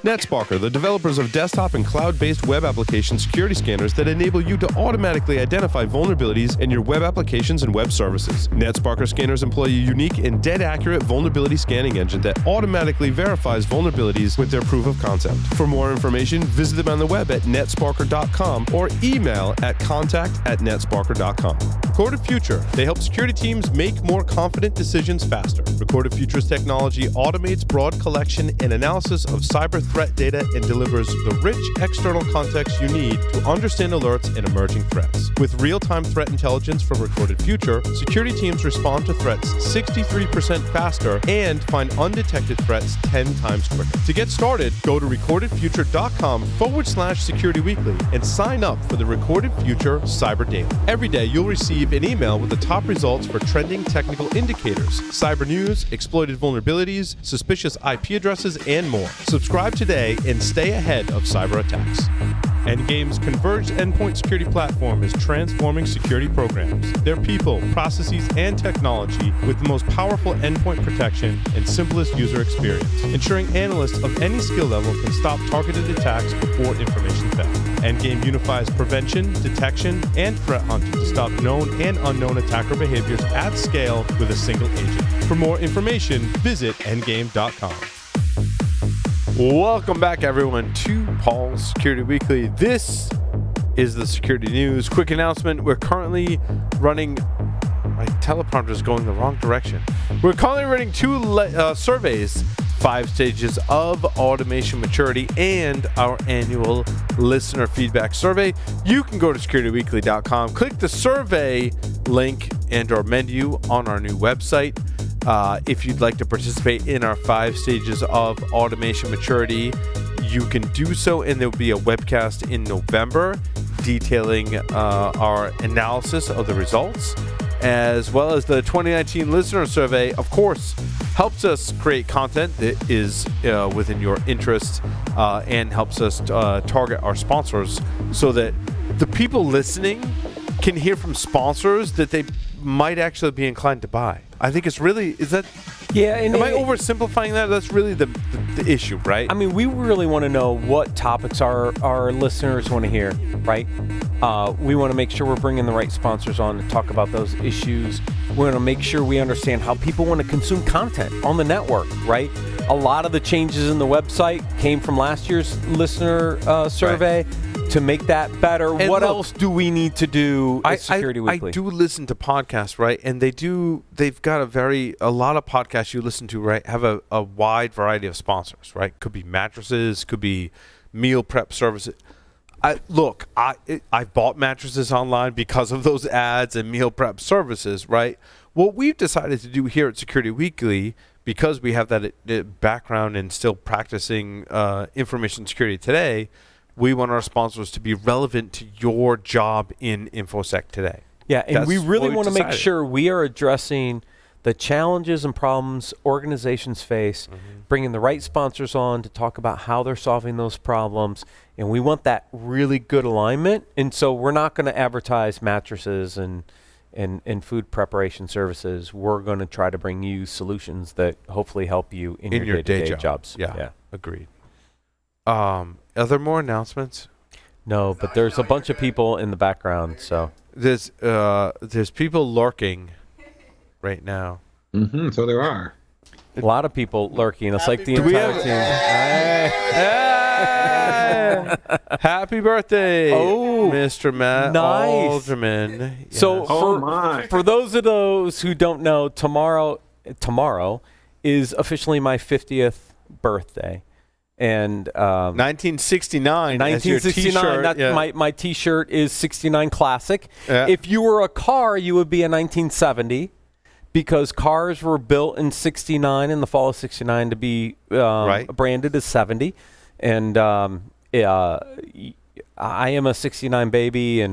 NetSparker, the developers of desktop and cloud-based web application security scanners that enable you to automatically identify vulnerabilities in your web applications and web services. NetSparker scanners employ a unique and dead-accurate vulnerability scanning engine that automatically verifies vulnerabilities with their proof of concept. For more information, visit them on the web at netsparker.com or email at contact@netsparker.com. Recorded Future. They help security teams make more confident decisions faster. Recorded Future's technology automates broad collection and analysis of cyber threat data and delivers the rich external context you need to understand alerts and emerging threats. With real-time threat intelligence from Recorded Future, security teams respond to threats 63% faster and find undetected threats 10 times quicker. To get started, go to recordedfuture.com/securityweekly and sign up for the Recorded Future Cyber Daily. Every day, you'll receive an email with the top results for trending technical indicators, cyber news, exploited vulnerabilities, suspicious IP addresses, and more. Subscribe today and stay ahead of cyber attacks. Endgame's converged endpoint security platform is transforming security programs. Their people, processes, and technology with the most powerful endpoint protection and simplest user experience, ensuring analysts of any skill level can stop targeted attacks before information theft. Endgame unifies prevention, detection, and threat hunting to stop known and unknown attacker behaviors at scale with a single agent. For more information, visit endgame.com. Welcome back, everyone, to Paul's Security Weekly. This is the security news. Quick announcement. We're currently running... My teleprompter is going the wrong direction. We're currently running two surveys, 5 stages of automation maturity and our annual listener feedback survey. You can go to securityweekly.com, click the survey link and or menu on our new website. If you'd like to participate in our 5 stages of automation maturity, you can do so, and there'll be a webcast in November detailing our analysis of the results, as well as the 2019 listener survey. Of course, helps us create content that is within your interest and helps us target our sponsors so that the people listening can hear from sponsors that they might actually be inclined to buy. I think it's really, is that, yeah, and am I oversimplifying that? That's really the issue, right? I mean, we really want to know what topics our listeners want to hear, right? We want to make sure we're bringing the right sponsors on to talk about those issues. We want to make sure we understand how people want to consume content on the network, right? A lot of the changes in the website came from last year's listener survey. Right. To make that better, and what else do we need to do at Security Weekly? I do listen to podcasts, right? And they've got a lot of podcasts you listen to, right, have a wide variety of sponsors, right? Could be mattresses, could be meal prep services. I've bought mattresses online because of those ads and meal prep services, right? What we've decided to do here at Security Weekly, because we have that background and still practicing information security today, we want our sponsors to be relevant to your job in InfoSec today. Yeah, and we really want to make sure we are addressing the challenges and problems organizations face, bringing the right sponsors on to talk about how they're solving those problems, and we want that really good alignment. And so we're not going to advertise mattresses and food preparation services. We're going to try to bring you solutions that hopefully help you in your day-to-day jobs. Yeah, agreed. Are there more announcements? No, but there's a bunch of people in the background. So there's people lurking right now. So there are a lot of people lurking. It's like the entire team. Happy birthday, Mr. Matt Alderman. Yes. So for those who don't know, tomorrow is officially my 50th birthday. And 1969. 1969. My T-shirt is 69 Classic. Yeah. If you were a car, you would be a 1970, because cars were built in 69 in the fall of 69 to be branded as 70. And I am a 69 baby,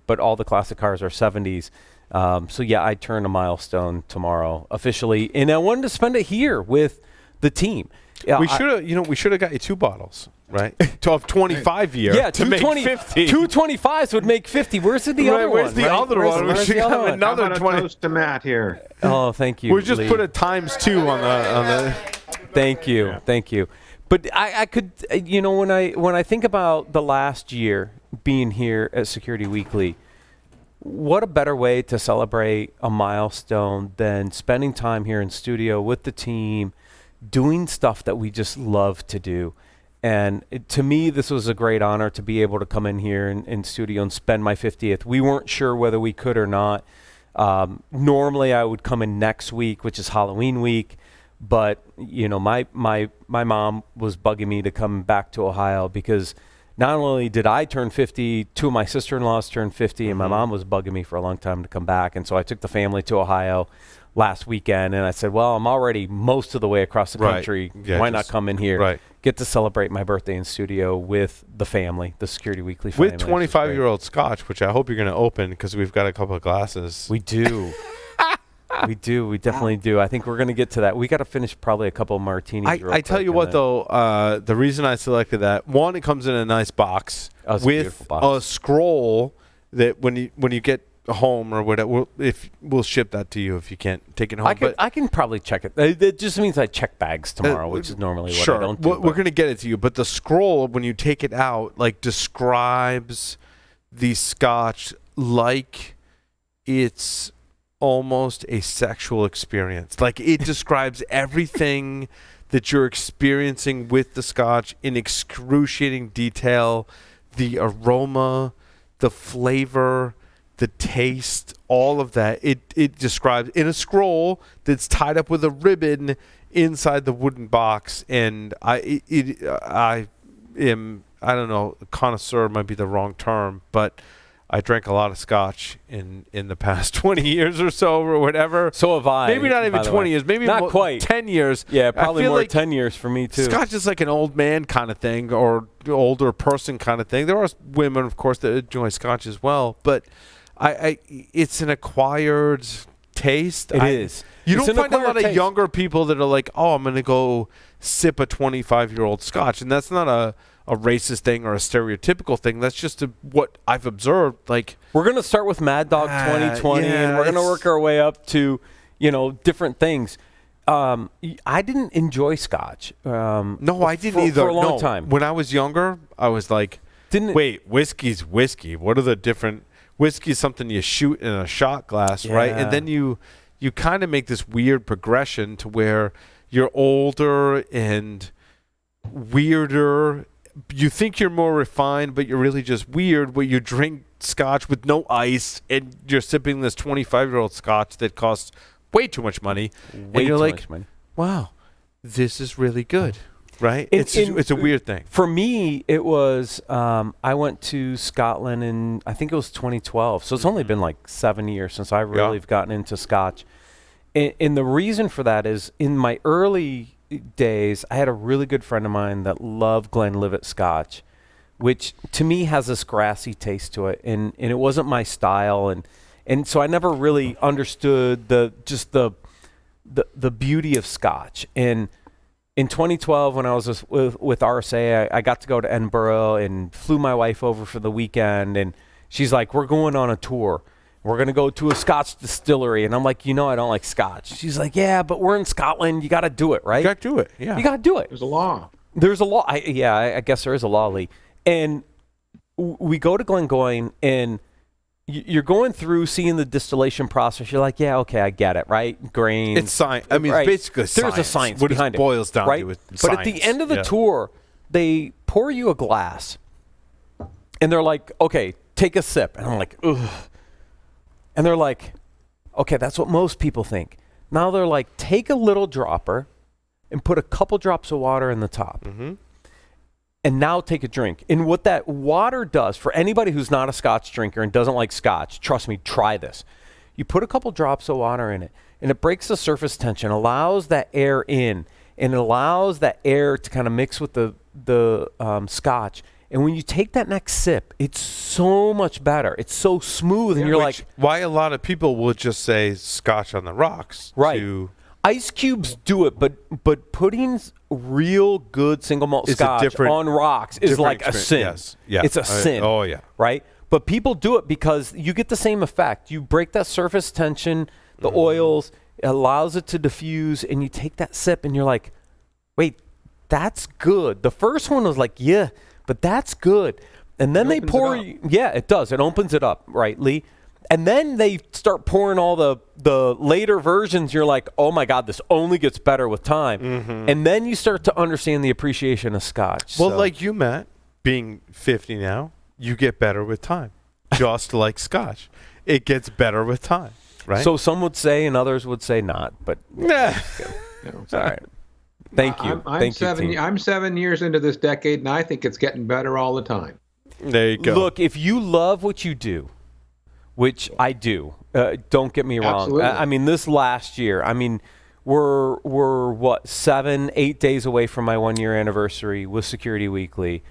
but all the classic cars are 70s. So yeah, I turn a milestone tomorrow officially, and I wanted to spend it here with the team. Yeah, we should have got you 2 bottles, right? Of 25 year. Yeah, to make 50. 225s would make 50. Where's the other one? Where's the other one? We should have another 20. Toast to Matt here. Oh, thank you. We just put a ×2 on the. Thank you. But I could, when I think about the last year being here at Security Weekly, what a better way to celebrate a milestone than spending time here in studio with the team, doing stuff that we just love to do. And to me, this was a great honor to be able to come in here in studio and spend my 50th. We weren't sure whether we could or not. Normally, I would come in next week, which is Halloween week. But, my mom was bugging me to come back to Ohio because not only did I turn 50, two of my sister-in-laws turned 50, and my mom was bugging me for a long time to come back. And so I took the family to Ohio last weekend, and I said, well, I'm already most of the way across the country. Yeah, why not come in here, get to celebrate my birthday in studio with the family, the Security Weekly family. With 25-year-old scotch, which I hope you're going to open because we've got a couple of glasses. We do. We do. We definitely do. I think we're going to get to that. We got to finish probably a couple of martinis. I tell you what, though, the reason I selected that, one, it comes in a nice box with a scroll that when you get home or whatever, we'll ship that to you if you can't take it home. I can probably check it. It just means I check bags tomorrow, which is normally what I don't do. We're going to get it to you. But the scroll, when you take it out, describes the scotch like it's almost a sexual experience. It describes everything that you're experiencing with the scotch in excruciating detail, the aroma, the flavor, the taste, all of that. It describes in a scroll that's tied up with a ribbon inside the wooden box. And I don't know, connoisseur might be the wrong term, but I drank a lot of scotch in the past 20 years or so or whatever. So have I. Maybe not even 20 years. Maybe not quite 10 years. Yeah, probably more 10 years for me too. Scotch is like an old man kind of thing or older person kind of thing. There are women, of course, that enjoy scotch as well. But it's an acquired taste. It is. You don't find a lot of younger people that are like, oh, I'm going to go sip a 25-year-old scotch. And that's not a racist thing or a stereotypical thing. That's just what I've observed. We're going to start with Mad Dog 2020, and we're going to work our way up to, different things. I didn't enjoy scotch. No, I didn't either. For a long time. When I was younger, I was like, wait, whiskey's whiskey. What are the different... Whiskey is something you shoot in a shot glass, right? And then you kind of make this weird progression to where you're older and weirder. You think you're more refined, but you're really just weird, where you drink scotch with no ice and you're sipping this 25-year-old scotch that costs way too much money. Way too much money. Wow, this is really good, right? It's a weird thing. For me, it was, I went to Scotland in, I think it was 2012. So it's only been 7 years since I really have gotten into scotch. And the reason for that is in my early days, I had a really good friend of mine that loved Glenlivet Scotch, which to me has this grassy taste to it, and it wasn't my style, and so I never really understood the beauty of Scotch. And in 2012, when I was with RSA, I got to go to Edinburgh and flew my wife over for the weekend, and she's like, "We're going on a tour. We're going to go to a Scotch distillery." And I'm like, I don't like Scotch. She's like, yeah, but we're in Scotland. You got to do it, right? You got to do it, yeah. You got to do it. There's a law. There's a law. I guess there is a law, Lee. And we go to Glengoyne, and you're going through seeing the distillation process. You're like, yeah, okay, I get it, right? Grains. It's science. I mean, it's basically science. There's a science what behind it. Boils down right? to it. But at the end of the tour, they pour you a glass, and they're like, okay, take a sip. And I'm like, ugh. And they're like, okay, that's what most people think. Now they're like, take a little dropper and put a couple drops of water in the top. Mm-hmm. And now take a drink. And what that water does, for anybody who's not a scotch drinker and doesn't like scotch, trust me, try this. You put a couple drops of water in it, and it breaks the surface tension, allows that air in, and it allows that air to kind of mix with the scotch. And when you take that next sip, it's so much better. It's so smooth, and you're like... Why a lot of people will just say scotch on the rocks. Right. Ice cubes do it, but putting real good single malt scotch on rocks is like a sin. Yes. Yeah. It's a sin. Oh, yeah. Right? But people do it because you get the same effect. You break that surface tension, the oils, it allows it to diffuse, and you take that sip, and you're like, wait, that's good. The first one was like, yeah, but that's good. And then they pour, yeah, it does. It opens it up, right, Lee? And then they start pouring all the later versions. You're like, oh my God, this only gets better with time. Mm-hmm. And then you start to understand the appreciation of scotch. Well, like you, Matt, being 50 now, you get better with time. Just like scotch. It gets better with time, right? So some would say and others would say not, but it's all right. Thank you. I'm 7 years into this decade, and I think it's getting better all the time. There you go. Look, if you love what you do, which I do, don't get me wrong. Absolutely. I mean, this last year, we're what, 7-8 days away from my 1-year anniversary with Security Weekly.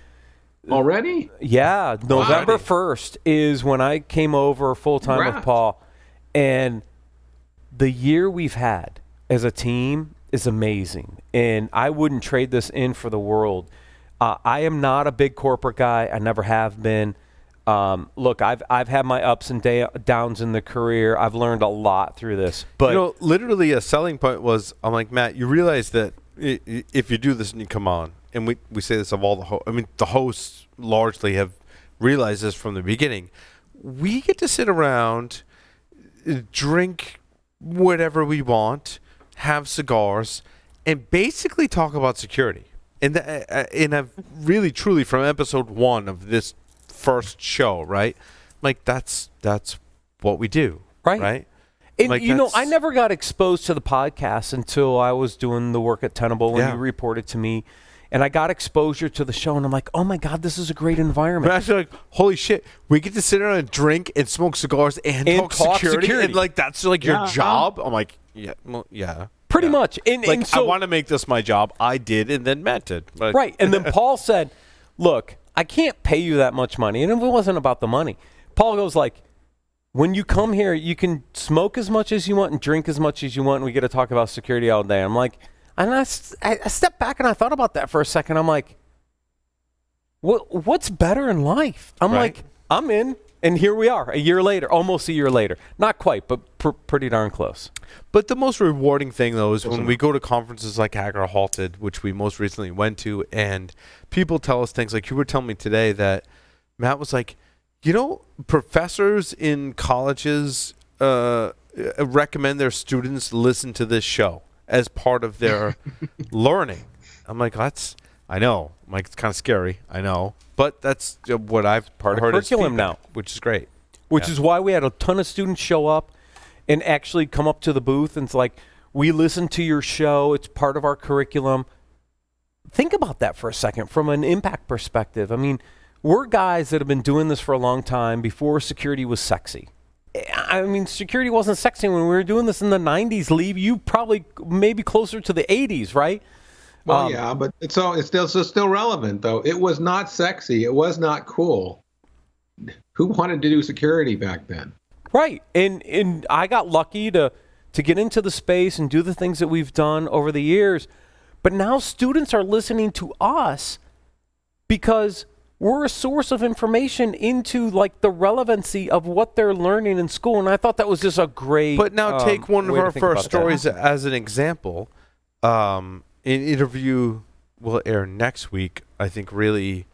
Already? Yeah, November 1st is when I came over full-time with Paul. And the year we've had as a team is amazing. And I wouldn't trade this in for the world. I am not a big corporate guy. I never have been. Look, I've had my ups and downs in the career. I've learned a lot through this. But literally a selling point was, I'm like, Matt, you realize that if you do this and you come on, and we say this of all the hosts largely have realized this from the beginning. We get to sit around, drink whatever we want, have cigars, and basically talk about security. And I've really, truly, from episode 1 of this first show, right? Like, that's what we do, right? And, like, I never got exposed to the podcast until I was doing the work at Tenable when you reported to me. And I got exposure to the show, and I'm like, oh, my God, this is a great environment. But actually, like, holy shit, we get to sit around and drink and smoke cigars and talk security. And, like, that's, like, your job? I'm like, yeah. Pretty much. And so, I want to make this my job. I did, and then Matt did. Like, right. And then Paul said, look, I can't pay you that much money. And it wasn't about the money. Paul goes like, when you come here, you can smoke as much as you want and drink as much as you want, and we get to talk about security all day. I'm like, and I stepped back and I thought about that for a second. I'm like, what's better in life? I'm like, I'm in. And here we are, a year later, almost a year later. Not quite, but pretty darn close. But the most rewarding thing, though, is when we go to conferences like Hacker Halted, which we most recently went to, and people tell us things like you were telling me today that Matt was like, professors in colleges recommend their students listen to this show as part of their learning. I'm like, I know. I'm like, it's kind of scary. I know. But that's what I've heard as curriculum now, which is great. Which is why we had a ton of students show up and actually come up to the booth, and it's like, we listen to your show. It's part of our curriculum. Think about that for a second from an impact perspective. I mean, we're guys that have been doing this for a long time before security was sexy. I mean, security wasn't sexy when we were doing this in the 90s, Lee. You probably maybe closer to the 80s, right? Well, yeah, but it's still relevant, though. It was not sexy. It was not cool. Who wanted to do security back then? Right. And I got lucky to get into the space and do the things that we've done over the years. But now students are listening to us because we're a source of information into, like, the relevancy of what they're learning in school. And I thought that was just a great But now take one of our first stories as an example. An interview will air next week, I think, really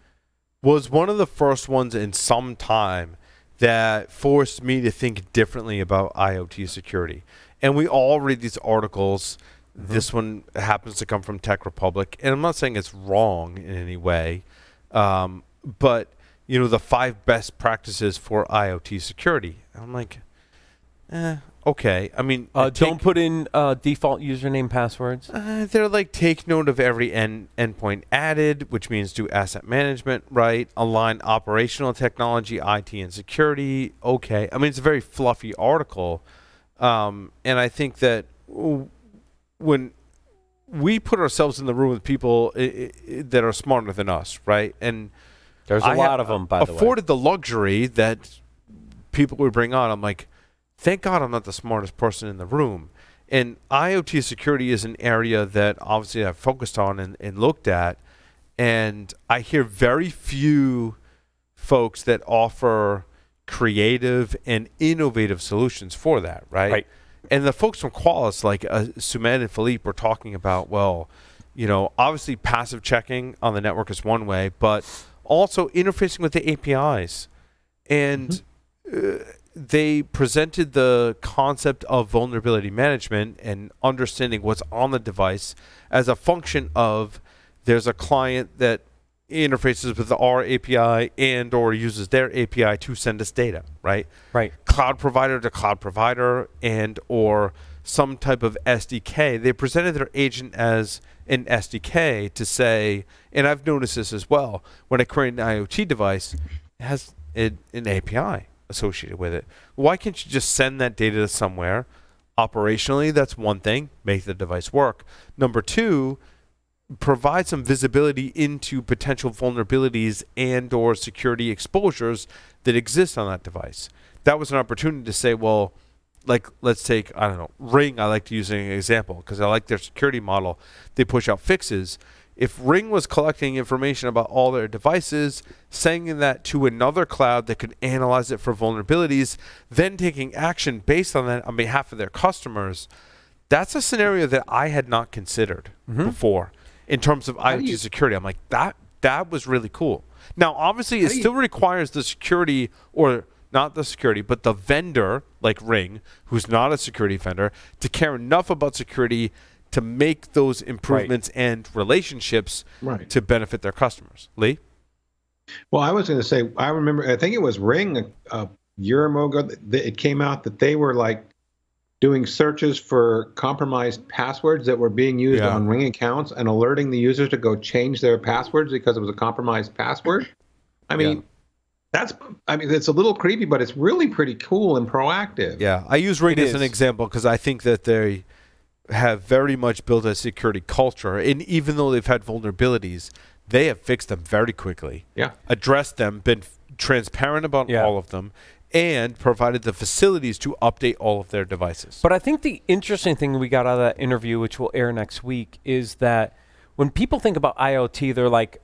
was one of the first ones in some time that forced me to think differently about IoT security. And we all read these articles. Mm-hmm. This one happens to come from Tech Republic. And I'm not saying it's wrong in any way. But, the 5 best practices for IoT security. I'm like, okay. I mean, don't put in default username passwords. They're like, take note of every endpoint added, which means do asset management right, align operational technology, IT, and security. Okay. I mean, it's a very fluffy article. And I think that when we put ourselves in the room with people that are smarter than us, right? And there's a lot of them, by the way. Afforded the luxury that people would bring on. I'm like, thank God I'm not the smartest person in the room. And IoT security is an area that obviously I've focused on and looked at. And I hear very few folks that offer creative and innovative solutions for that, right? And the folks from Qualys, like Sumedh and Philippe, were talking about, well, obviously passive checking on the network is one way, but also interfacing with the APIs. And they presented the concept of vulnerability management and understanding what's on the device as a function of there's a client that interfaces with our API and or uses their API to send us data, right? Right. Cloud provider to cloud provider and or some type of SDK. They presented their agent as an SDK to say, and I've noticed this as well, when I create an IoT device, it has an API associated with it. Why can't you just send that data to somewhere? Operationally, that's one thing, make the device work. Number two, provide some visibility into potential vulnerabilities and or security exposures that exist on that device. That was an opportunity to say, well, like, let's take, I don't know, Ring, I like to use an example because I like their security model. They push out fixes. If Ring was collecting information about all their devices, sending that to another cloud that could analyze it for vulnerabilities, then taking action based on that on behalf of their customers, that's a scenario that I had not considered before in terms of IoT security. I'm like, that was really cool. Now, obviously, it still requires the security, or not the security, but the vendor, like Ring, who's not a security vendor, to care enough about security to make those improvements and relationships to benefit their customers. Lee? Well, I was going to say, I think it was Ring a year or more ago, it came out that they were like doing searches for compromised passwords that were being used on Ring accounts and alerting the users to go change their passwords because it was a compromised password. I mean, it's a little creepy, but it's really pretty cool and proactive. Yeah, I use Ring as an example because I think that they have very much built a security culture, and even though they've had vulnerabilities, they have fixed them very quickly. Yeah, addressed them, been transparent about all of them, and provided the facilities to update all of their devices. But I think the interesting thing we got out of that interview, which will air next week, is that when people think about IoT, they're like,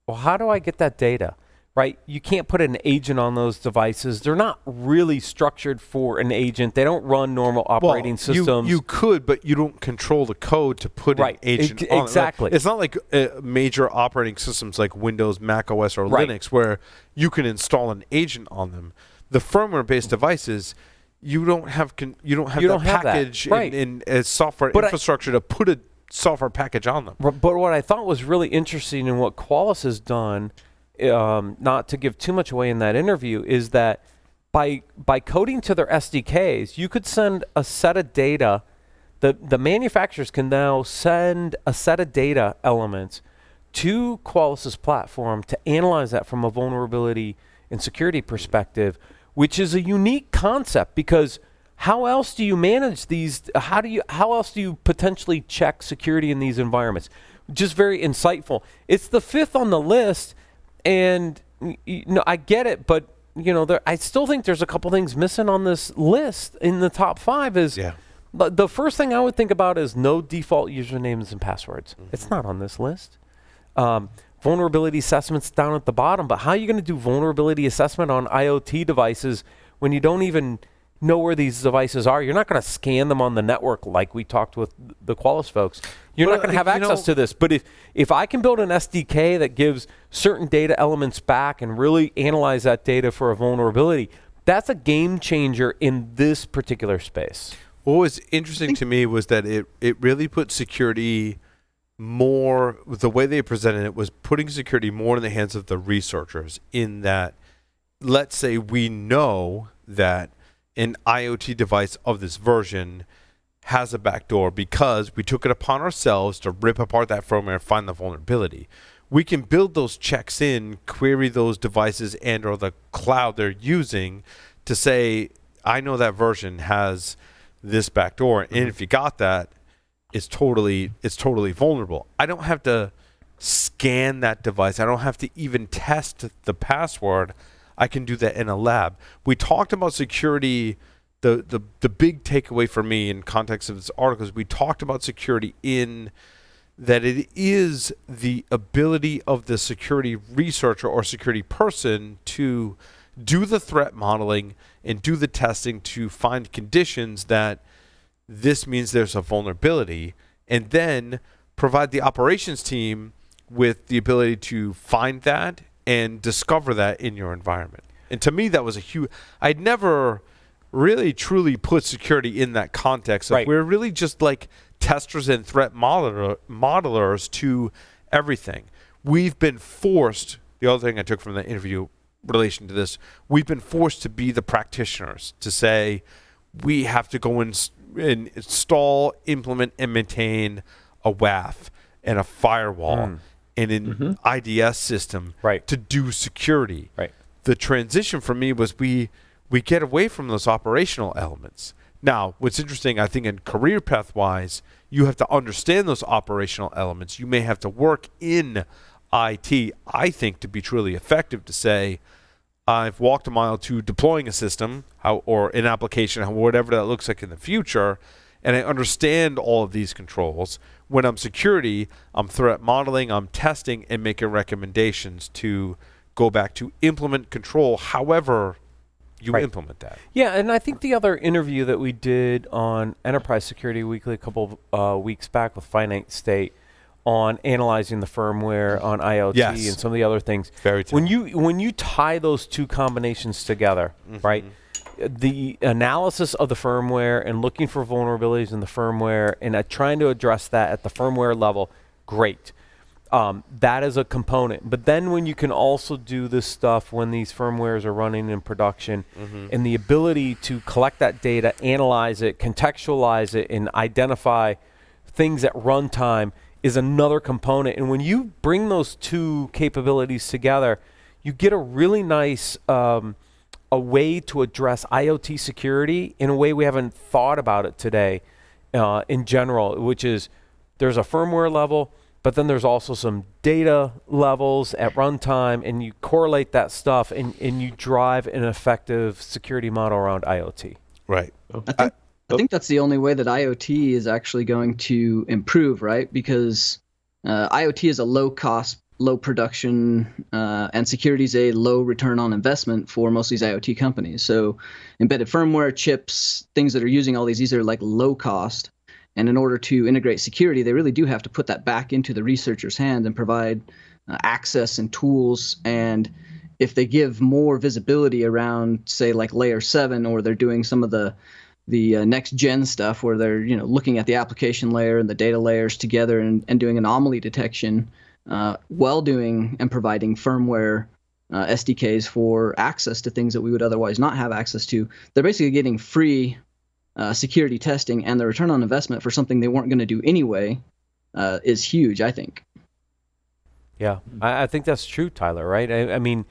well, how do I get that data? Right? You can't put an agent on those devices. They're not really structured for an agent. They don't run normal operating systems. You could, but you don't control the code to put an agent on. Exactly. It's not like major operating systems like Windows, Mac OS, or Linux, where you can install an agent on them. The firmware-based devices, you don't have that package in software infrastructure to put a software package on them. But what I thought was really interesting and what Qualys has done, not to give too much away in that interview, is that by coding to their SDKs, you could send a set of data. The manufacturers can now send a set of data elements to Qualys's platform to analyze that from a vulnerability and security perspective, which is a unique concept because how else do you manage these? How else do you potentially check security in these environments? Just very insightful. It's the fifth on the list. And I get it, but I still think there's a couple things missing on this list in the top 5. The first thing I would think about is no default usernames and passwords. It's not on this list. Vulnerability assessments down at the bottom, but how are you going to do vulnerability assessment on IoT devices when you don't even know where these devices are? You're not going to scan them on the network like we talked with the Qualys folks. You're not going to have access to this. But if I can build an SDK that gives certain data elements back and really analyze that data for a vulnerability, that's a game changer in this particular space. What was interesting to me was that it really put security more, the way they presented it was putting security more in the hands of the researchers, in that, let's say we know that an IoT device of this version has a backdoor because we took it upon ourselves to rip apart that firmware and find the vulnerability. We can build those checks in, query those devices and or the cloud they're using to say, I know that version has this backdoor, and if you got that, it's totally vulnerable. I don't have to scan that device. I don't have to even test the password. I can do that in a lab. We talked about security. The big takeaway for me in context of this article is we talked about security in that it is the ability of the security researcher or security person to do the threat modeling and do the testing to find conditions that this means there's a vulnerability, and then provide the operations team with the ability to find that and discover that in your environment. And to me, that was a huge, I'd never really truly put security in that context. Right. We're really just like testers and threat modelers to everything. We've been forced, the other thing I took from the interview in relation to this, we've been forced to be the practitioners, to say we have to go and install, implement, and maintain a WAF and a firewall and an IDS system to do security. Right. The transition for me was we get away from those operational elements. Now, what's interesting, I think, in career path-wise, you have to understand those operational elements. You may have to work in IT, I think, to be truly effective, to say, I've walked a mile to deploying a system or an application, whatever that looks like in the future, and I understand all of these controls. When I'm security, I'm threat modeling, I'm testing, and making recommendations to go back to implement control, however you implement that. Yeah, and I think the other interview that we did on Enterprise Security Weekly a couple of weeks back with Finite State on analyzing the firmware on IoT and some of the other things. Very true. When you tie those two combinations together, right? The analysis of the firmware and looking for vulnerabilities in the firmware and trying to address that at the firmware level, great. That is a component. But then when you can also do this stuff when these firmwares are running in production and the ability to collect that data, analyze it, contextualize it, and identify things at runtime is another component. And when you bring those two capabilities together, you get a really nice a way to address IoT security in a way we haven't thought about it today in general, which is there's a firmware level, but then there's also some data levels at runtime, and you correlate that stuff and you drive an effective security model around IoT. Right. I think that's the only way that IoT is actually going to improve, right? Because IoT is a low cost, low production, and security is a low return on investment for most of these IoT companies. So embedded firmware, chips, things that are using all these are like low cost. And in order to integrate security, they really do have to put that back into the researcher's hand and provide access and tools. And if they give more visibility around, say, like layer 7, or they're doing some of the next gen stuff where they're looking at the application layer and the data layers together and doing anomaly detection, while doing and providing firmware SDKs for access to things that we would otherwise not have access to, they're basically getting free security testing, and the return on investment for something they weren't going to do anyway is huge, I think. Yeah, I think that's true, Tyler, right? I mean,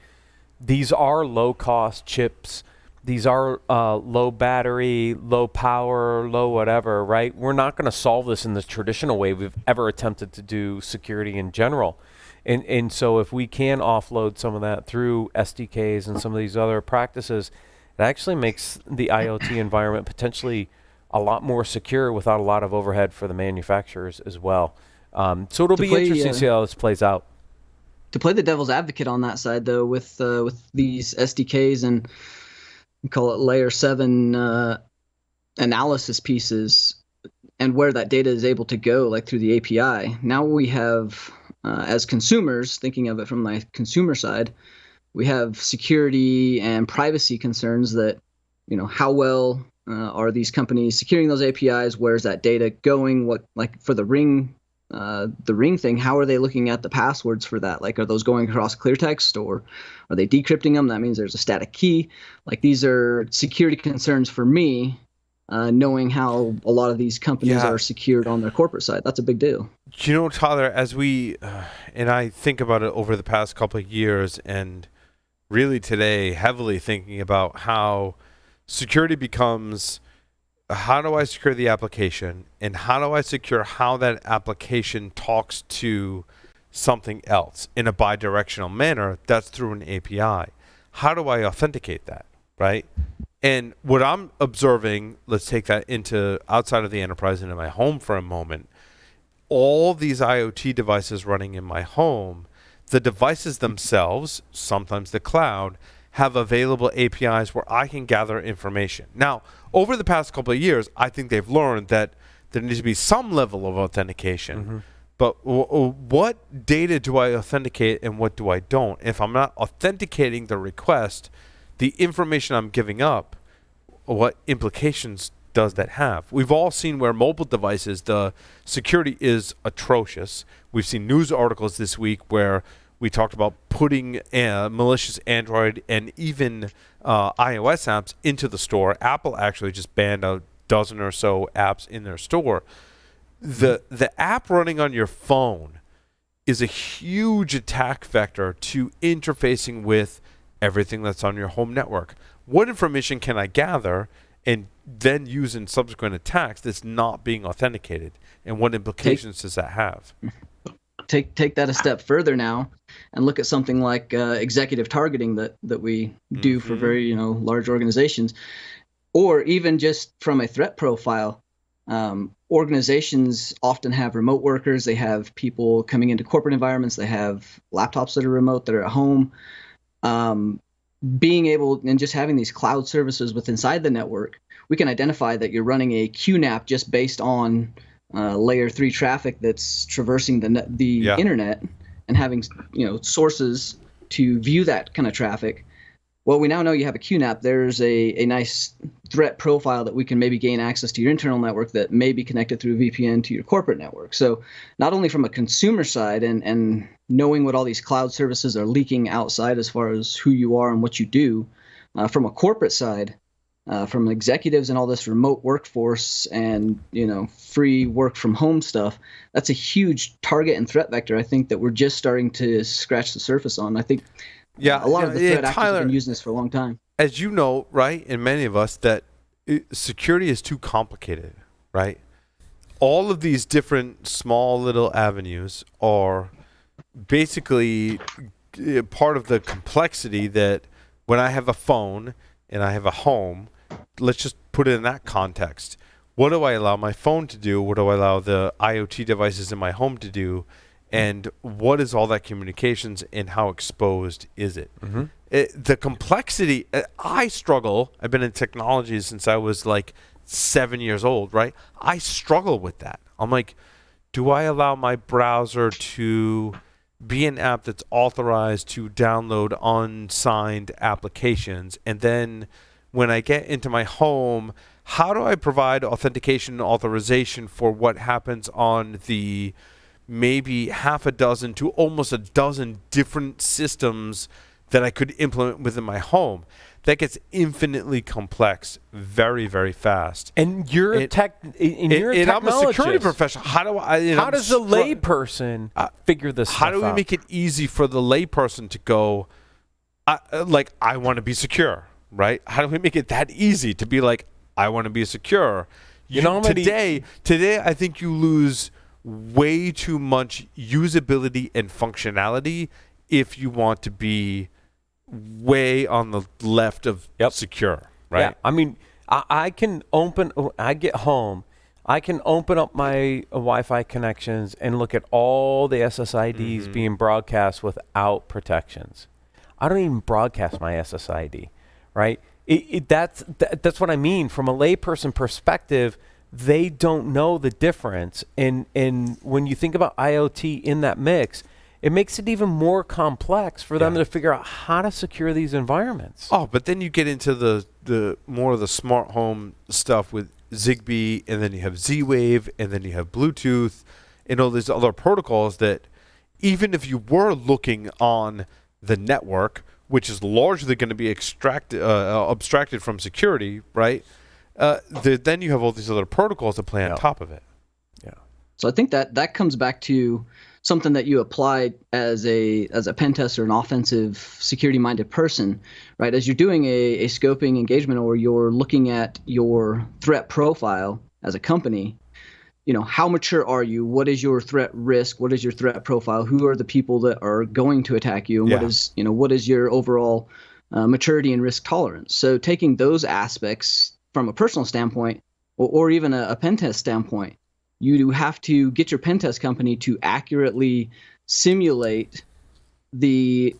these are low-cost chips. These are low battery, low power, low whatever, right? We're not going to solve this in the traditional way we've ever attempted to do security in general. And so if we can offload some of that through SDKs and some of these other practices, it actually makes the IoT environment potentially a lot more secure without a lot of overhead for the manufacturers as well. So it'll be interesting to see how this plays out. To play the devil's advocate on that side, though, with these SDKs and we call it layer 7 analysis pieces, and where that data is able to go, like through the API, now we have, as consumers, thinking of it from my consumer side, we have security and privacy concerns that, how well are these companies securing those APIs? Where's that data going? What, like for the Ring thing, how are they looking at the passwords for that? Like, are those going across clear text, or are they decrypting them? That means there's a static key. Like, these are security concerns for me, knowing how a lot of these companies are secured on their corporate side. That's a big deal. Tyler, as we, and I think about it over the past couple of years, and really today, heavily thinking about how security becomes, how do I secure the application, and how do I secure how that application talks to something else in a bidirectional manner? That's through an API. How do I authenticate that, right? And what I'm observing, let's take that into outside of the enterprise into my home for a moment. All these IoT devices running in my home, the devices themselves, sometimes the cloud, have available APIs where I can gather information. Now, over the past couple of years, I think they've learned that there needs to be some level of authentication. But what data do I authenticate and what do I don't? If I'm not authenticating the request, the information I'm giving up, what implications does that have? We've all seen where mobile devices, the security is atrocious. We've seen news articles this week where we talked about putting malicious Android and even iOS apps into the store. Apple actually just banned a dozen or so apps in their store. The app running on your phone is a huge attack vector to interfacing with everything that's on your home network. What information can I gather and then use in subsequent attacks that's not being authenticated? And what implications does that have? Take that a step further now and look at something like executive targeting that we do for very large organizations, or even just from a threat profile. Organizations often have remote workers. They have people coming into corporate environments. They have laptops that are remote, that are at home. Being able and just having these cloud services with inside the network, we can identify that you're running a QNAP just based on layer 3 traffic that's traversing the internet and having sources to view that kind of traffic. Well, we now know you have a QNAP. There's a nice threat profile that we can maybe gain access to your internal network that may be connected through VPN to your corporate network. So not only from a consumer side and knowing what all these cloud services are leaking outside as far as who you are and what you do, from a corporate side, from executives and all this remote workforce and free work from home stuff, that's a huge target and threat vector. I think that we're just starting to scratch the surface on. I think a lot of the threat actors have been using this for a long time. As you know, right, and many of us, that security is too complicated, right? All of these different small little avenues are basically part of the complexity that when I have a phone and I have a home, let's just put it in that context. What do I allow my phone to do? What do I allow the IoT devices in my home to do? And what is all that communications and how exposed is it? The complexity, I struggle. I've been in technology since I was like 7 years old, right? I struggle with that. I'm like, do I allow my browser to be an app that's authorized to download unsigned applications? And then when I get into my home, how do I provide authentication and authorization for what happens on the maybe half a dozen to almost a dozen different systems that I could implement within my home? That gets infinitely complex very, very fast. And you're a technologist. I'm a security professional. How do I? How does a layperson figure this stuff out? How do we make it easy for the layperson to go, I want to be secure, right? How do we make it that easy to be like, I want to be secure? Today, I think you lose way too much usability and functionality if you want to be way on the left of secure, right? Yeah. I mean, I get home, I can open up my Wi-Fi connections and look at all the SSIDs being broadcast without protections. I don't even broadcast my SSID, right? That's what I mean. From a layperson perspective, they don't know the difference. And when you think about IoT in that mix, it makes it even more complex for them to figure out how to secure these environments. Oh, but then you get into the more of the smart home stuff with Zigbee, and then you have Z-Wave, and then you have Bluetooth, and all these other protocols that even if you were looking on the network, which is largely going to be abstracted from security, right? Then you have all these other protocols that play on top of it. Yeah. So I think that comes back to something that you applied as a pen tester, an offensive security-minded person, right? As you're doing a scoping engagement, or you're looking at your threat profile as a company, how mature are you? What is your threat risk? What is your threat profile? Who are the people that are going to attack you? And what is your overall maturity and risk tolerance? So taking those aspects from a personal standpoint, or even a pen test standpoint, you have to get your pen test company to accurately simulate the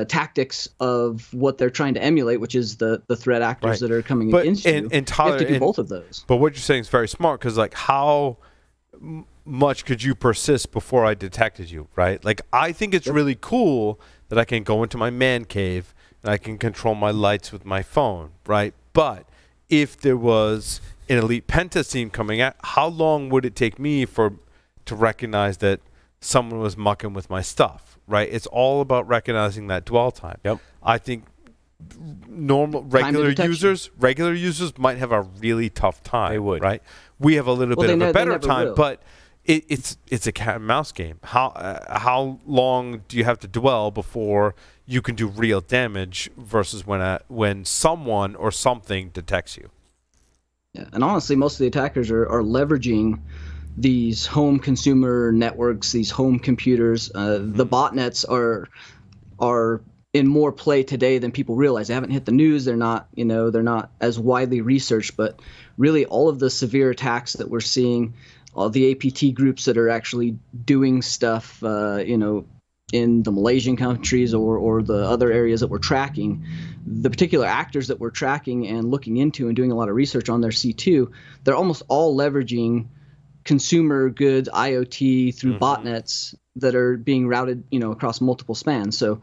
tactics of what they're trying to emulate, which is the threat actors that are coming against you. And Tyler, you have to do both of those. But what you're saying is very smart, because how much could you persist before I detected you, right? Like, I think it's really cool that I can go into my man cave and I can control my lights with my phone, right? But if there was an elite pen test team coming out, how long would it take me to recognize that someone was mucking with my stuff, right? It's all about recognizing that dwell time. Yep. I think regular users might have a really tough time. They would, right? We have a little bit of a better time, but it's a cat and mouse game. How long do you have to dwell before you can do real damage versus when someone or something detects you? Yeah, and honestly, most of the attackers are leveraging these home consumer networks, these home computers. The botnets are in more play today than people realize. They haven't hit the news. They're not as widely researched, but really all of the severe attacks that we're seeing, all the APT groups that are actually doing stuff, in the Malaysian countries or the other areas that we're tracking, the particular actors that we're tracking and looking into and doing a lot of research on their C2, they're almost all leveraging consumer goods IoT through botnets that are being routed, across multiple spans. So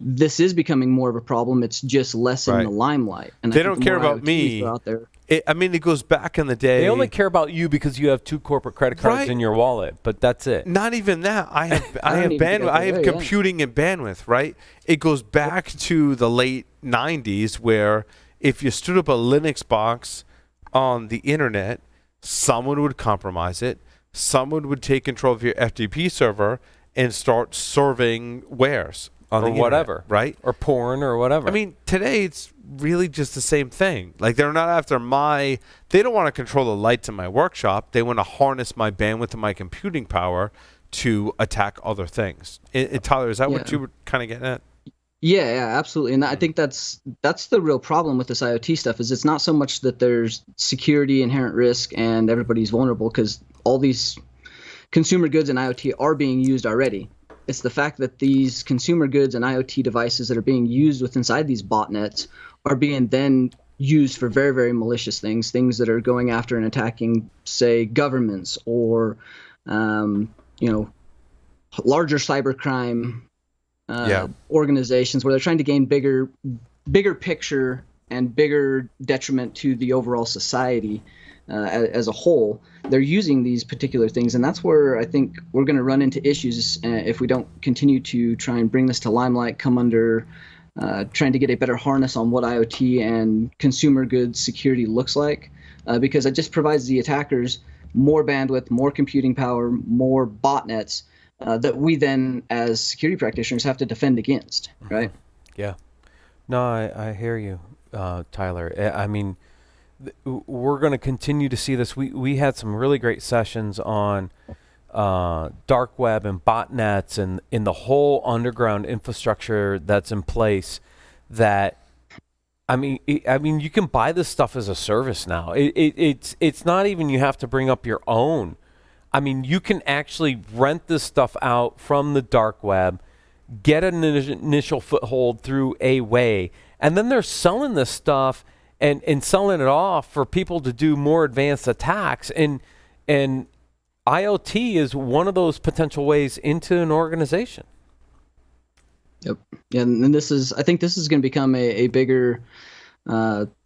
this is becoming more of a problem. It's just less in the limelight. And they don't care about me. Out there, it goes back in the day. They only care about you because you have 2 corporate credit cards in your wallet, but that's it. Not even that. I have bandwidth. I have computing and bandwidth, right? It goes back to the late 90s where if you stood up a Linux box on the internet, someone would compromise it. Someone would take control of your FTP server and start serving wares. Or whatever, internet, right? Or porn or whatever. I mean, today it's really just the same thing. Like, they're not after they don't want to control the lights in my workshop. They want to harness my bandwidth and my computing power to attack other things. Tyler, is that what you were kind of getting at? Yeah, absolutely. And I think that's the real problem with this IoT stuff is it's not so much that there's security, inherent risk, and everybody's vulnerable, because all these consumer goods and IoT are being used already. It's the fact that these consumer goods and IoT devices that are being used inside these botnets are being then used for very, very malicious things that are going after and attacking, say, governments or, larger cybercrime organizations where they're trying to gain bigger picture and bigger detriment to the overall society as a whole. They're using these particular things, and that's where I think we're going to run into issues if we don't continue to try and bring this to limelight, come under trying to get a better harness on what IoT and consumer goods security looks like, because it just provides the attackers more bandwidth, more computing power, more botnets that we then, as security practitioners, have to defend against, right? Yeah. No, I hear you, Tyler. I mean, we're going to continue to see this. We had some really great sessions on dark web and botnets and in the whole underground infrastructure that's in place. That I mean, you can buy this stuff as a service now. It's not even you have to bring up your own. I mean, you can actually rent this stuff out from the dark web, get an initial foothold through a way, and then they're selling this stuff and selling it off for people to do more advanced attacks. And IoT is one of those potential ways into an organization. Yep. Yeah, and I think this is going to become a bigger, we'll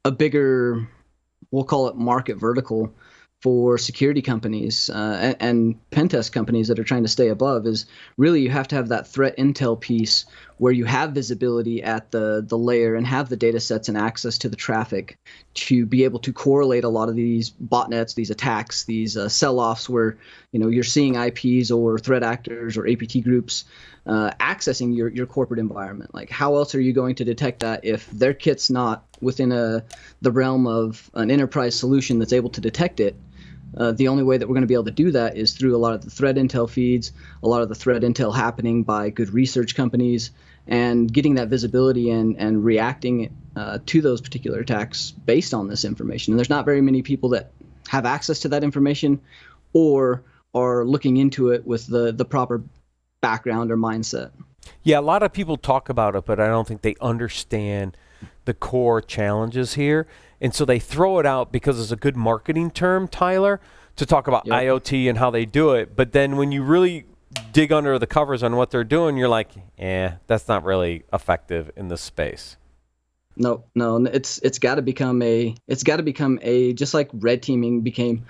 call it market vertical for security companies and pen test companies that are trying to stay above. Is really you have to have that threat intel piece where you have visibility at the layer and have the data sets and access to the traffic to be able to correlate a lot of these botnets, these attacks, these sell-offs where you're seeing IPs or threat actors or APT groups accessing your corporate environment. Like, how else are you going to detect that if their kit's not within the realm of an enterprise solution that's able to detect it? The only way that we're going to be able to do that is through a lot of the threat intel feeds, a lot of the threat intel happening by good research companies, and getting that visibility and reacting to those particular attacks based on this information. And there's not very many people that have access to that information or are looking into it with the proper background or mindset. Yeah, a lot of people talk about it, but I don't think they understand the core challenges here. And so they throw it out because it's a good marketing term, Tyler, to talk about IoT and how they do it. But then when you really dig under the covers on what they're doing, you're like, that's not really effective in this space. No, it's got to become a just like red teaming became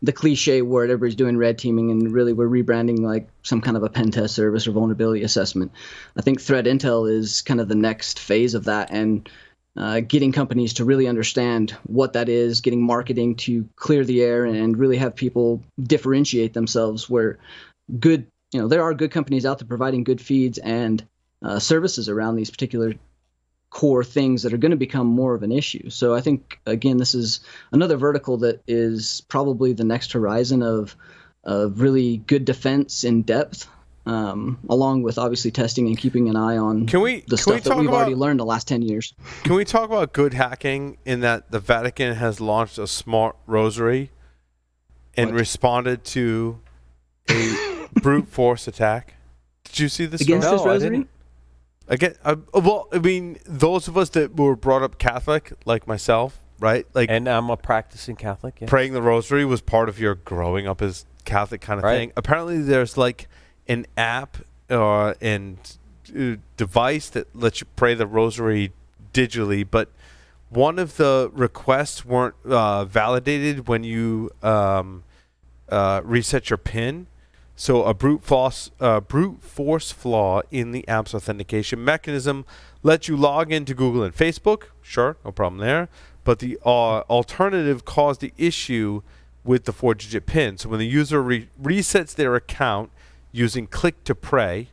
the cliche word. Everybody's doing red teaming, and really we're rebranding like some kind of a pen test service or vulnerability assessment. I think threat intel is kind of the next phase of that, and getting companies to really understand what that is, getting marketing to clear the air and really have people differentiate themselves. Where good, there are good companies out there providing good feeds and services around these particular core things that are going to become more of an issue. So I think, again, this is another vertical that is probably the next horizon of really good defense in depth, along with obviously testing and keeping an eye on the stuff that we've already learned the last 10 years. Can we talk about good hacking in that the Vatican has launched a smart rosary and responded to a brute force attack? Did you see this? Against this rosary? Again, well, I mean, those of us that were brought up Catholic, like myself, right? And I'm a practicing Catholic. Yeah. Praying the rosary was part of your growing up as Catholic kind of thing. Apparently, there's like an app and device that lets you pray the rosary digitally, but one of the requests weren't validated when you reset your PIN. So a brute force flaw in the app's authentication mechanism lets you log into Google and Facebook. Sure, no problem there. But the alternative caused the issue with the 4-digit PIN. So when the user resets their account using Click to Pray,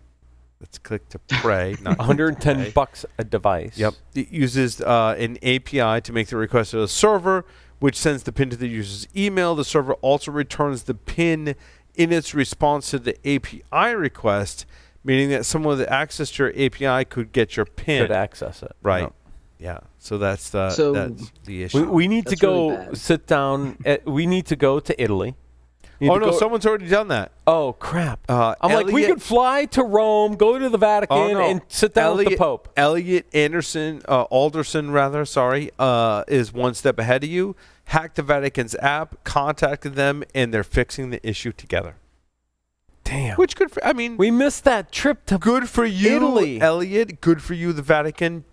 that's Click to Pray, not $110 a device. Yep. It uses an API to make the request to the server, which sends the PIN to the user's email. The server also returns the PIN in its response to the API request, meaning that someone with access to your API could get your PIN. Could access it. Right. Yep. Yeah. So that's the issue. We need to go sit down. We need to go to Italy. Someone's already done that. Oh, crap. I'm like, we could fly to Rome, go to the Vatican, and sit down with the Pope. Alderson, is one step ahead of you. Hacked the Vatican's app, contacted them, and they're fixing the issue together. Damn. Which we missed that trip to good for you, Italy. Elliot. Good for you, the Vatican,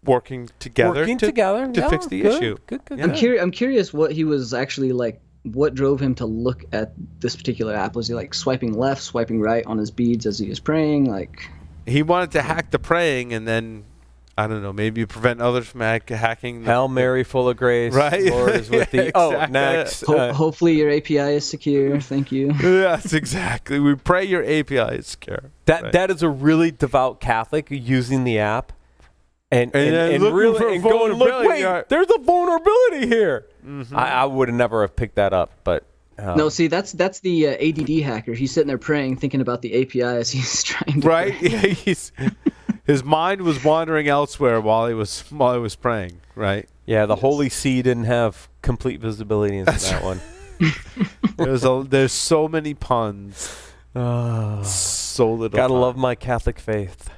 working together to fix the issue. Good. Yeah. I'm curious what he was actually like. What drove him to look at this particular app? Was he like swiping left, swiping right on his beads as he was praying? Like, he wanted to hack the praying, and then I don't know, maybe prevent others from hacking. Hail Mary, full of grace, right? Lord is with thee. Exactly. Oh, next. Hopefully your API is secure. Thank you. Yes, exactly. We pray your API is secure. That is a really devout Catholic using the app. And really going, look, wait, there's a vulnerability here. Mm-hmm. I would have never have picked that up, but no. See, that's the ADD hacker. He's sitting there praying, thinking about the API as he's trying to. Right, his mind was wandering elsewhere while he was praying. Right. Yeah, the Holy See didn't have complete visibility into that one. There's so many puns. So little. Gotta love my Catholic faith.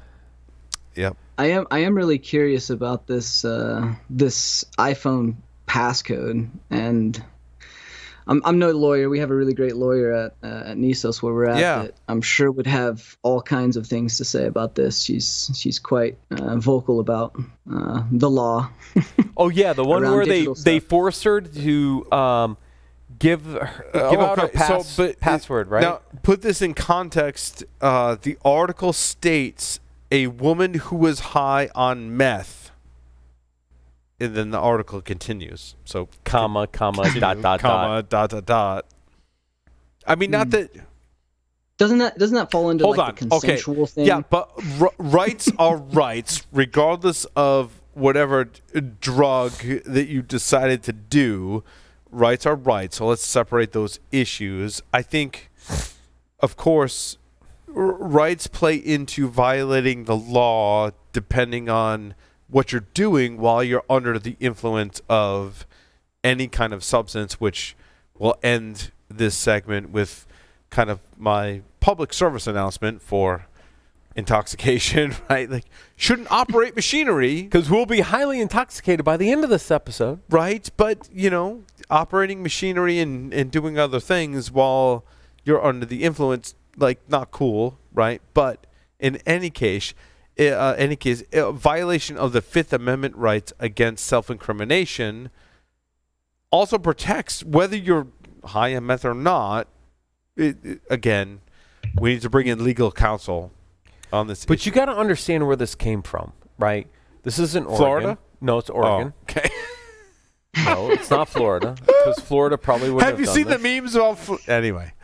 Yep. I am really curious about this this iPhone passcode, and I'm no lawyer. We have a really great lawyer at Nisos where we're at that I'm sure would have all kinds of things to say about this. She's quite vocal about the law. Oh yeah, the one where they forced her to give out her password, right? Now put this in context. The article states a woman who was high on meth, and then the article continues. So comma dot. I mean, not that. Doesn't that fall into the consensual thing? Yeah, but rights are rights, regardless of whatever drug that you decided to do. Rights are rights. So let's separate those issues. I think, of course, rights play into violating the law depending on what you're doing while you're under the influence of any kind of substance, which will end this segment with kind of my public service announcement for intoxication, right? Like, shouldn't operate machinery. Because we'll be highly intoxicated by the end of this episode. Right, but, operating machinery and doing other things while you're under the influence, like, not cool, right? But in any case, a violation of the Fifth Amendment rights against self-incrimination also protects whether you're high on meth or not. Again, we need to bring in legal counsel on this But issue. you got to understand where this came from, right? This isn't Oregon. Florida? No, it's Oregon. Oh, okay. No, it's not Florida, because Florida probably wouldn't have you done seen this. the memes about anyway?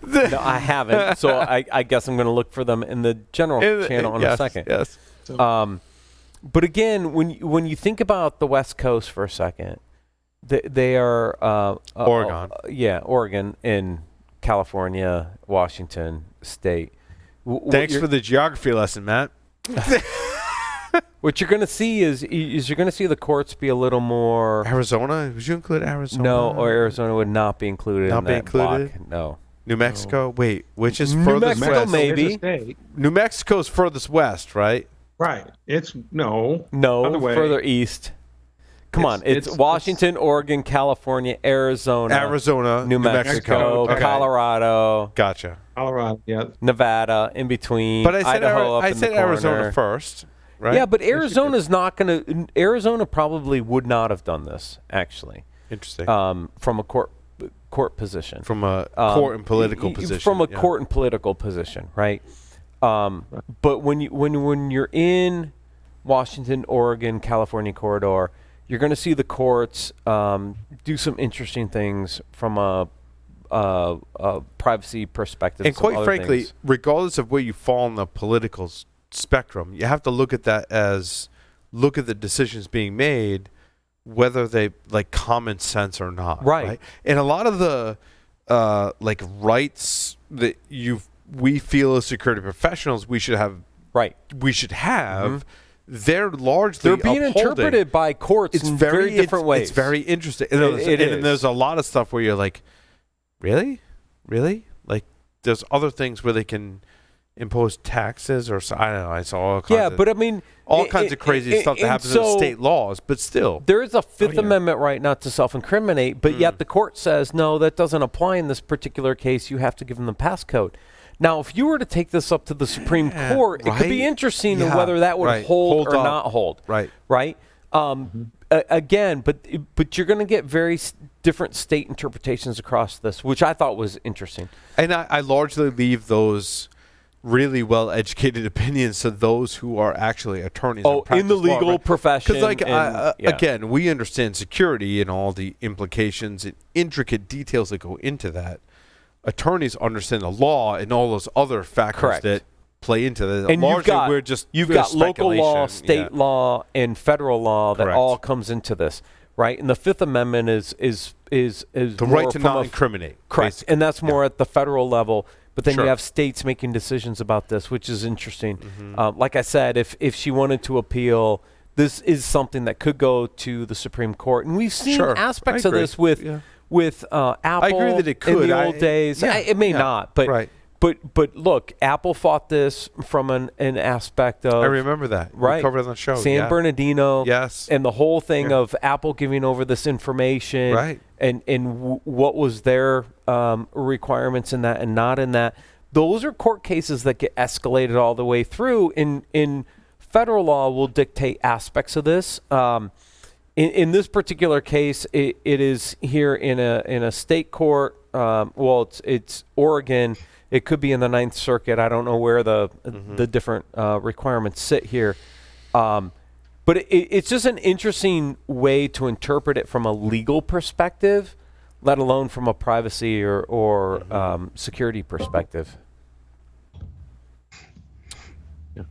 No, I haven't. So I guess I'm going to look for them in the general channel in a second. Yes. But again, when you think about the West Coast for a second, they are Oregon. Oregon and California, Washington State. Thanks for the geography lesson, Matt. What you're going to see is you're going to see the courts be a little more. Arizona? Would you include Arizona? No, or Arizona would not be included Not in be that included? block. No. New Mexico? Wait, which is New furthest Mexico, west? maybe. New Mexico's furthest west, right? Right. It's no. No, Other way. further east. Come on. It's Washington, Oregon, California, Arizona, New Mexico, Okay. Colorado. Gotcha. Colorado, yeah. Nevada, in between. But I said, Idaho up I in said the corner. Arizona first, right? Yeah, but Arizona's not going to. Arizona probably would not have done this, actually. Interesting. From a court position. From a court and political position. From a court and political position, right? But when you're in Washington, Oregon, California corridor, you're going to see the courts do some interesting things from a privacy perspective. And quite frankly, regardless of where you fall on the political spectrum, you have to look at that as look at the decisions being made, whether they like common sense or not. Right. And a lot of the rights that we feel as security professionals we should have. Right. We should have. They're largely being interpreted by courts in very different ways. It's very interesting. It is. And there's a lot of stuff where you're like, really? Like, there's other things where they can impose taxes or I don't know. I saw all kinds of, but I mean, all kinds of crazy stuff that happens in state laws, but still. There is a Fifth Amendment right not to self-incriminate, but yet the court says, no, that doesn't apply in this particular case. You have to give them the passcode. Now, if you were to take this up to the Supreme Court, it could be interesting to whether that would hold or not hold. Right? Again, but you're going to get very different state interpretations across this, which I thought was interesting. And I largely leave those really well-educated opinions to those who are actually attorneys. In the legal profession. Because, again, we understand security and all the implications and intricate details that go into that. Attorneys understand the law and all those other factors that play into that. And you've got local law, state law, and federal law that all comes into this, right? And the Fifth Amendment is the right to not incriminate. Correct, basically. and that's more at the federal level. But then you have states making decisions about this, which is interesting. Like I said, if she wanted to appeal, this is something that could go to the Supreme Court, and we've seen aspects of this with Apple. I agree that it could. In the old days. It may not, but but look, Apple fought this from an aspect of. I remember that. Right, we covered it on the show. San Bernardino. Yes, and the whole thing of Apple giving over this information. Right. And what was their requirements in that and not in that. Those are court cases that get escalated all the way through. In federal law will dictate aspects of this. In this particular case, it is here in a state court. It's Oregon. It could be in the Ninth Circuit. I don't know where the different requirements sit here. But it's just an interesting way to interpret it from a legal perspective, let alone from a privacy or security perspective. Yeah.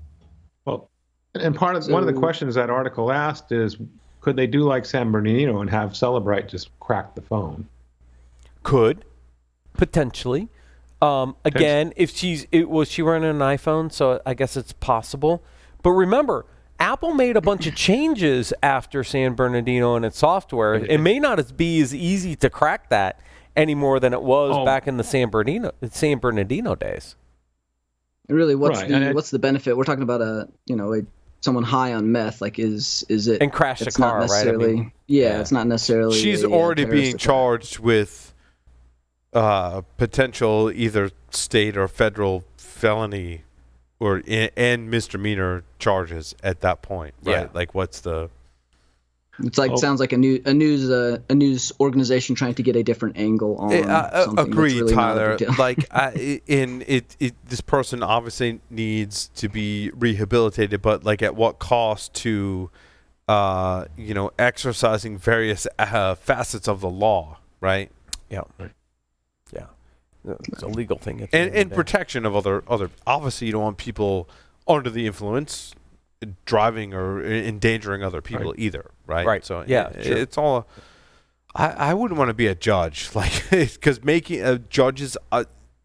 Well, and one of the questions that article asked is, could they do like San Bernardino and have Celebrite just crack the phone? Could, potentially. Again, if was she running an iPhone, so I guess it's possible. But remember, Apple made a bunch of changes after San Bernardino and its software. It may not be as easy to crack that any more than it was back in the San Bernardino days. Really, what's the benefit? We're talking about someone high on meth. Like, is it and crashed a it's car, not necessarily, right? I mean, it's not necessarily. She's already being charged with potential either state or federal felony and misdemeanor charges at that point, right? Yeah. Like, what's the? It's like sounds like a news organization trying to get a different angle on something. Agree, really Tyler. Like, this person obviously needs to be rehabilitated, but like, at what cost to, exercising various facets of the law, right? Yeah. Yeah. It's a legal thing. And protection of other. Obviously, you don't want people under the influence driving or endangering other people either, right? Right. So yeah, it's all. I wouldn't want to be a judge, like, because judges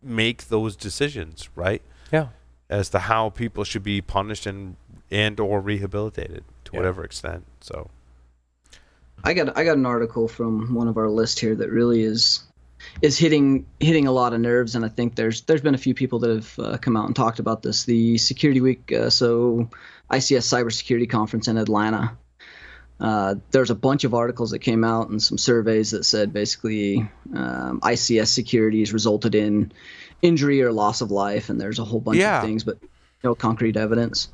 make those decisions, right? Yeah. As to how people should be punished and or rehabilitated to whatever extent. So. I got an article from one of our list here that really is hitting a lot of nerves, and I think there's been a few people that have come out and talked about this. The Security Week, so ICS Cybersecurity Conference in Atlanta. There's a bunch of articles that came out and some surveys that said basically ICS security has resulted in injury or loss of life, and there's a whole bunch of things, but no concrete evidence.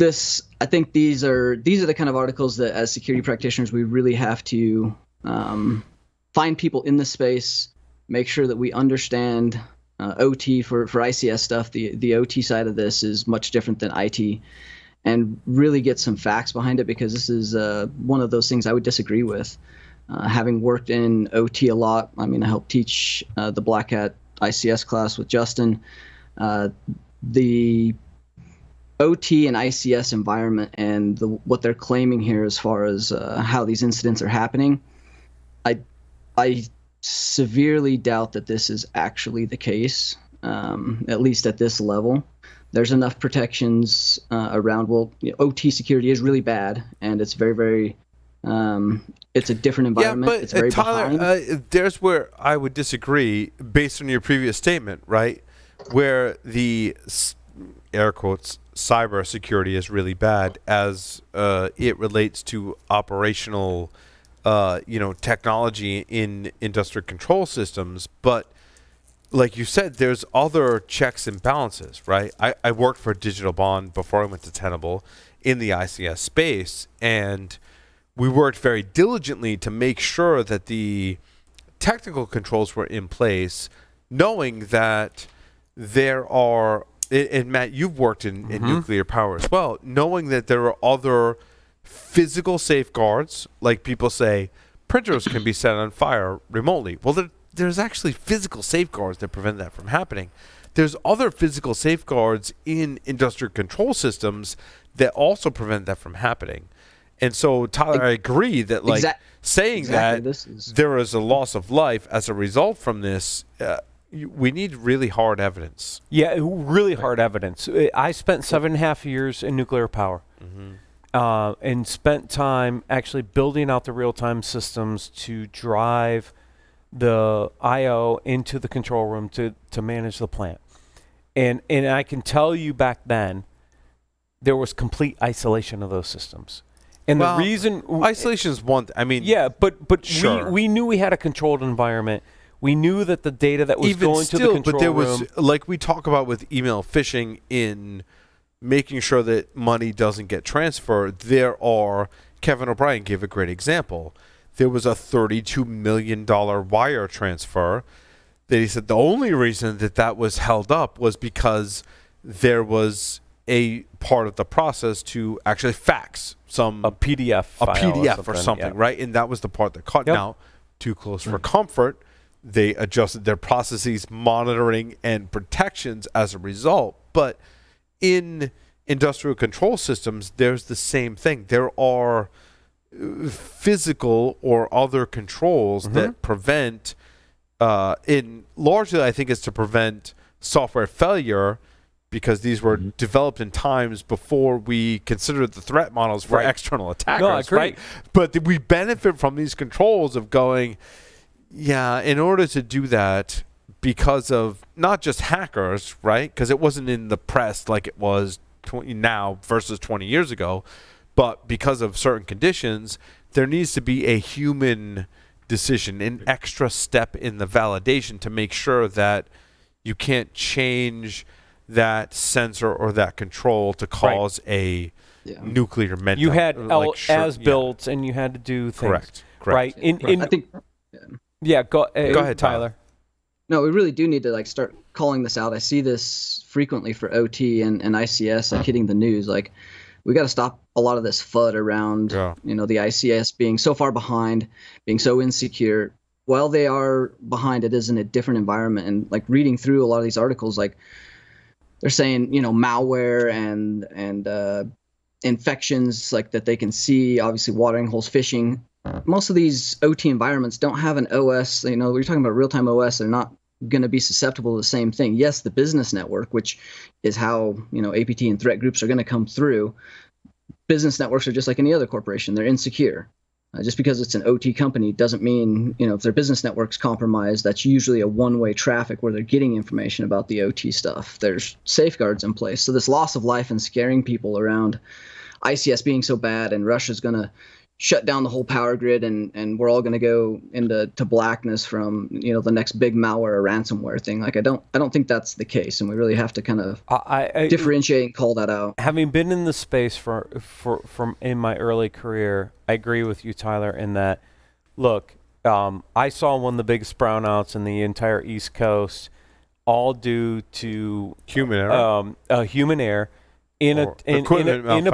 I think these are the kind of articles that as security practitioners we really have to find people in the space, make sure that we understand OT for ICS stuff. The OT side of this is much different than IT, and really get some facts behind it, because this is one of those things I would disagree with. Having worked in OT a lot, I mean, I helped teach the Black Hat ICS class with Justin. The OT and ICS environment and what they're claiming here as far as how these incidents are happening, I severely doubt that this is actually the case, at least at this level. There's enough protections around. Well, OT security is really bad, and it's very, very. It's a different environment. Yeah, but it's very Tyler, there's where I would disagree based on your previous statement, right? Where the air quotes cyber security is really bad as it relates to operational, technology in industrial control systems, but. Like you said, there's other checks and balances, right? I worked for Digital Bond before I went to Tenable in the ICS space, and we worked very diligently to make sure that the technical controls were in place, knowing that there are, and Matt, you've worked in nuclear power as well, knowing that there are other physical safeguards, like people say, printers can be set on fire remotely. Well, there's actually physical safeguards that prevent that from happening. There's other physical safeguards in industrial control systems that also prevent that from happening. And so, Tyler, I agree that saying that there is a loss of life as a result from this, we need really hard evidence. Yeah, really hard evidence. I spent 7.5 years in nuclear power. And spent time actually building out the real-time systems to drive the I/O into the control room to manage the plant. And I can tell you back then, there was complete isolation of those systems. And the reason... Isolation is one... Yeah, but sure. we knew we had a controlled environment. We knew that the data that was even going still, to the control but there room... was, like we talk about with email phishing in making sure that money doesn't get transferred, Kevin O'Brien gave a great example. There was a $32 million wire transfer that he said the only reason that was held up was because there was a part of the process to actually fax a PDF file or something, right? And that was the part that cut. Now, too close for comfort, they adjusted their processes, monitoring, and protections as a result. But in industrial control systems, there's the same thing. There are physical or other controls that prevent, largely I think it's to prevent software failure, because these were developed in times before we considered the threat models for external attackers, right? But we benefit from these controls of going, in order to do that, because of not just hackers, right? Because it wasn't in the press like it was now versus 20 years ago, but because of certain conditions, there needs to be a human decision, an extra step in the validation to make sure that you can't change that sensor or that control to cause a nuclear meltdown. You had as-built and you had to do things. Correct. Right. I think. Go ahead, Tyler. No, we really do need to like start calling this out. I see this frequently for OT and ICS like hitting the news. Like, we got to stop a lot of this FUD around, the ICS being so far behind, being so insecure. While they are behind, it is in a different environment. And like reading through a lot of these articles, like they're saying, malware and infections like that they can see, obviously watering holes, phishing. Most of these OT environments don't have an OS. We're talking about real-time OS. They're not going to be susceptible to the same thing. Yes, the business network, which is how APT and threat groups are going to come through. Business networks are just like any other corporation. They're insecure. Just because it's an OT company doesn't mean if their business network's compromised. That's usually a one-way traffic where they're getting information about the OT stuff. There's safeguards in place. So this loss of life and scaring people around ICS being so bad and Russia's going to shut down the whole power grid and we're all going to go into blackness from the next big malware or ransomware thing. Like I don't think that's the case, and we really have to kind of differentiate and call that out. Having been in the space from in my early career, I agree with you, Tyler, in that look, I saw one of the biggest brownouts in the entire East Coast, all due to human error. In a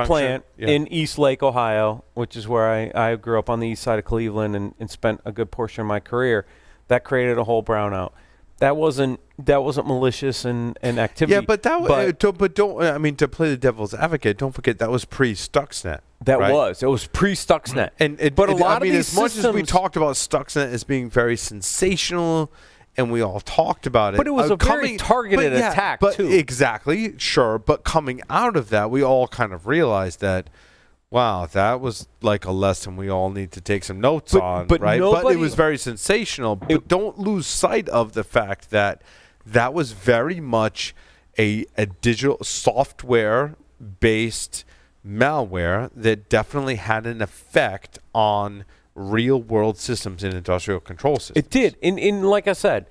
plant in East Lake, Ohio, which is where I grew up on the east side of Cleveland and spent a good portion of my career. That created a whole brownout. That wasn't malicious and activity. Yeah, but to play the devil's advocate, don't forget that was pre-Stuxnet. It was pre-Stuxnet. But a lot of these as much as we talked about Stuxnet as being very sensational, and we all talked about it. But it was a very targeted attack, too. Exactly, sure. But coming out of that, we all kind of realized that, wow, that was like a lesson we all need to take some notes on, right? But it was very sensational. But don't lose sight of the fact that that was very much a digital software-based malware that definitely had an effect on real-world systems and industrial control systems. It did. In like I said,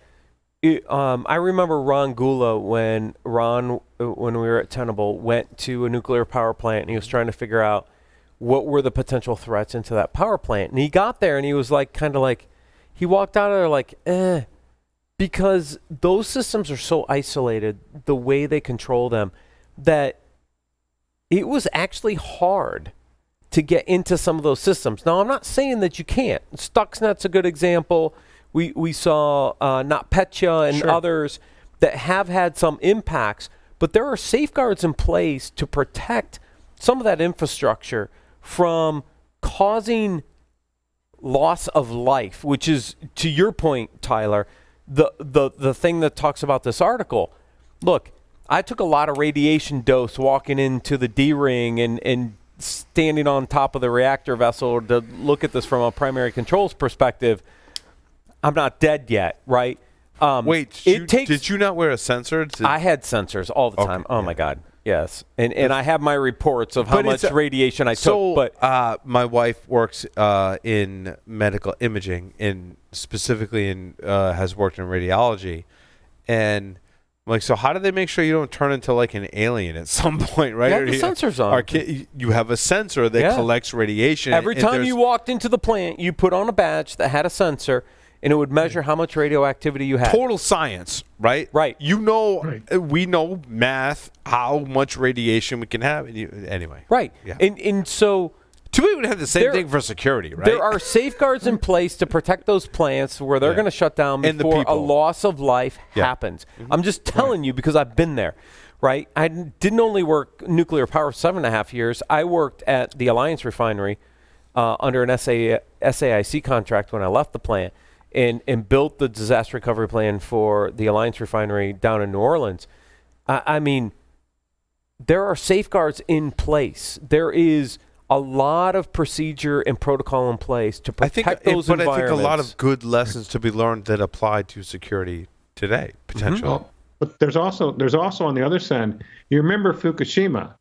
I remember Ron Gula when we were at Tenable went to a nuclear power plant and he was trying to figure out what were the potential threats into that power plant. And he got there and he was he walked out of there like, because those systems are so isolated, the way they control them, that it was actually hard to get into some of those systems. Now, I'm not saying that you can't. Stuxnet's a good example. We saw NotPetya and others that have had some impacts, but there are safeguards in place to protect some of that infrastructure from causing loss of life, which is, to your point, Tyler, the thing that talks about this article. Look, I took a lot of radiation dose walking into the D-ring and standing on top of the reactor vessel to look at this from a primary controls perspective. I'm not dead yet, right? Wait, did you not wear a sensor? I had sensors all the time. Oh, my God. Yes. And I have my reports of how much radiation I took. But my wife works in medical imaging, and specifically has worked in radiology. And so how do they make sure you don't turn into like an alien at some point, right? You have the sensors on. You have a sensor that collects radiation. Every time you walked into the plant, you put on a badge that had a sensor, and it would measure how much radioactivity you had. Total science, right? Right. We know math, how much radiation we can have. Anyway. Right. Yeah. And so... To me, we would have the same thing for security, right? There are safeguards in place to protect those plants where they're going to shut down before a loss of life happens. Mm-hmm. I'm just telling you because I've been there, right? I didn't only work nuclear power 7.5 years. I worked at the Alliance refinery under an SAIC contract when I left the plant and built the disaster recovery plan for the Alliance refinery down in New Orleans. I mean, there are safeguards in place. There is a lot of procedure and protocol in place to protect those environments. But I think a lot of good lessons to be learned that apply to security today, potentially. Well, but there's also on the other side, you remember Fukushima.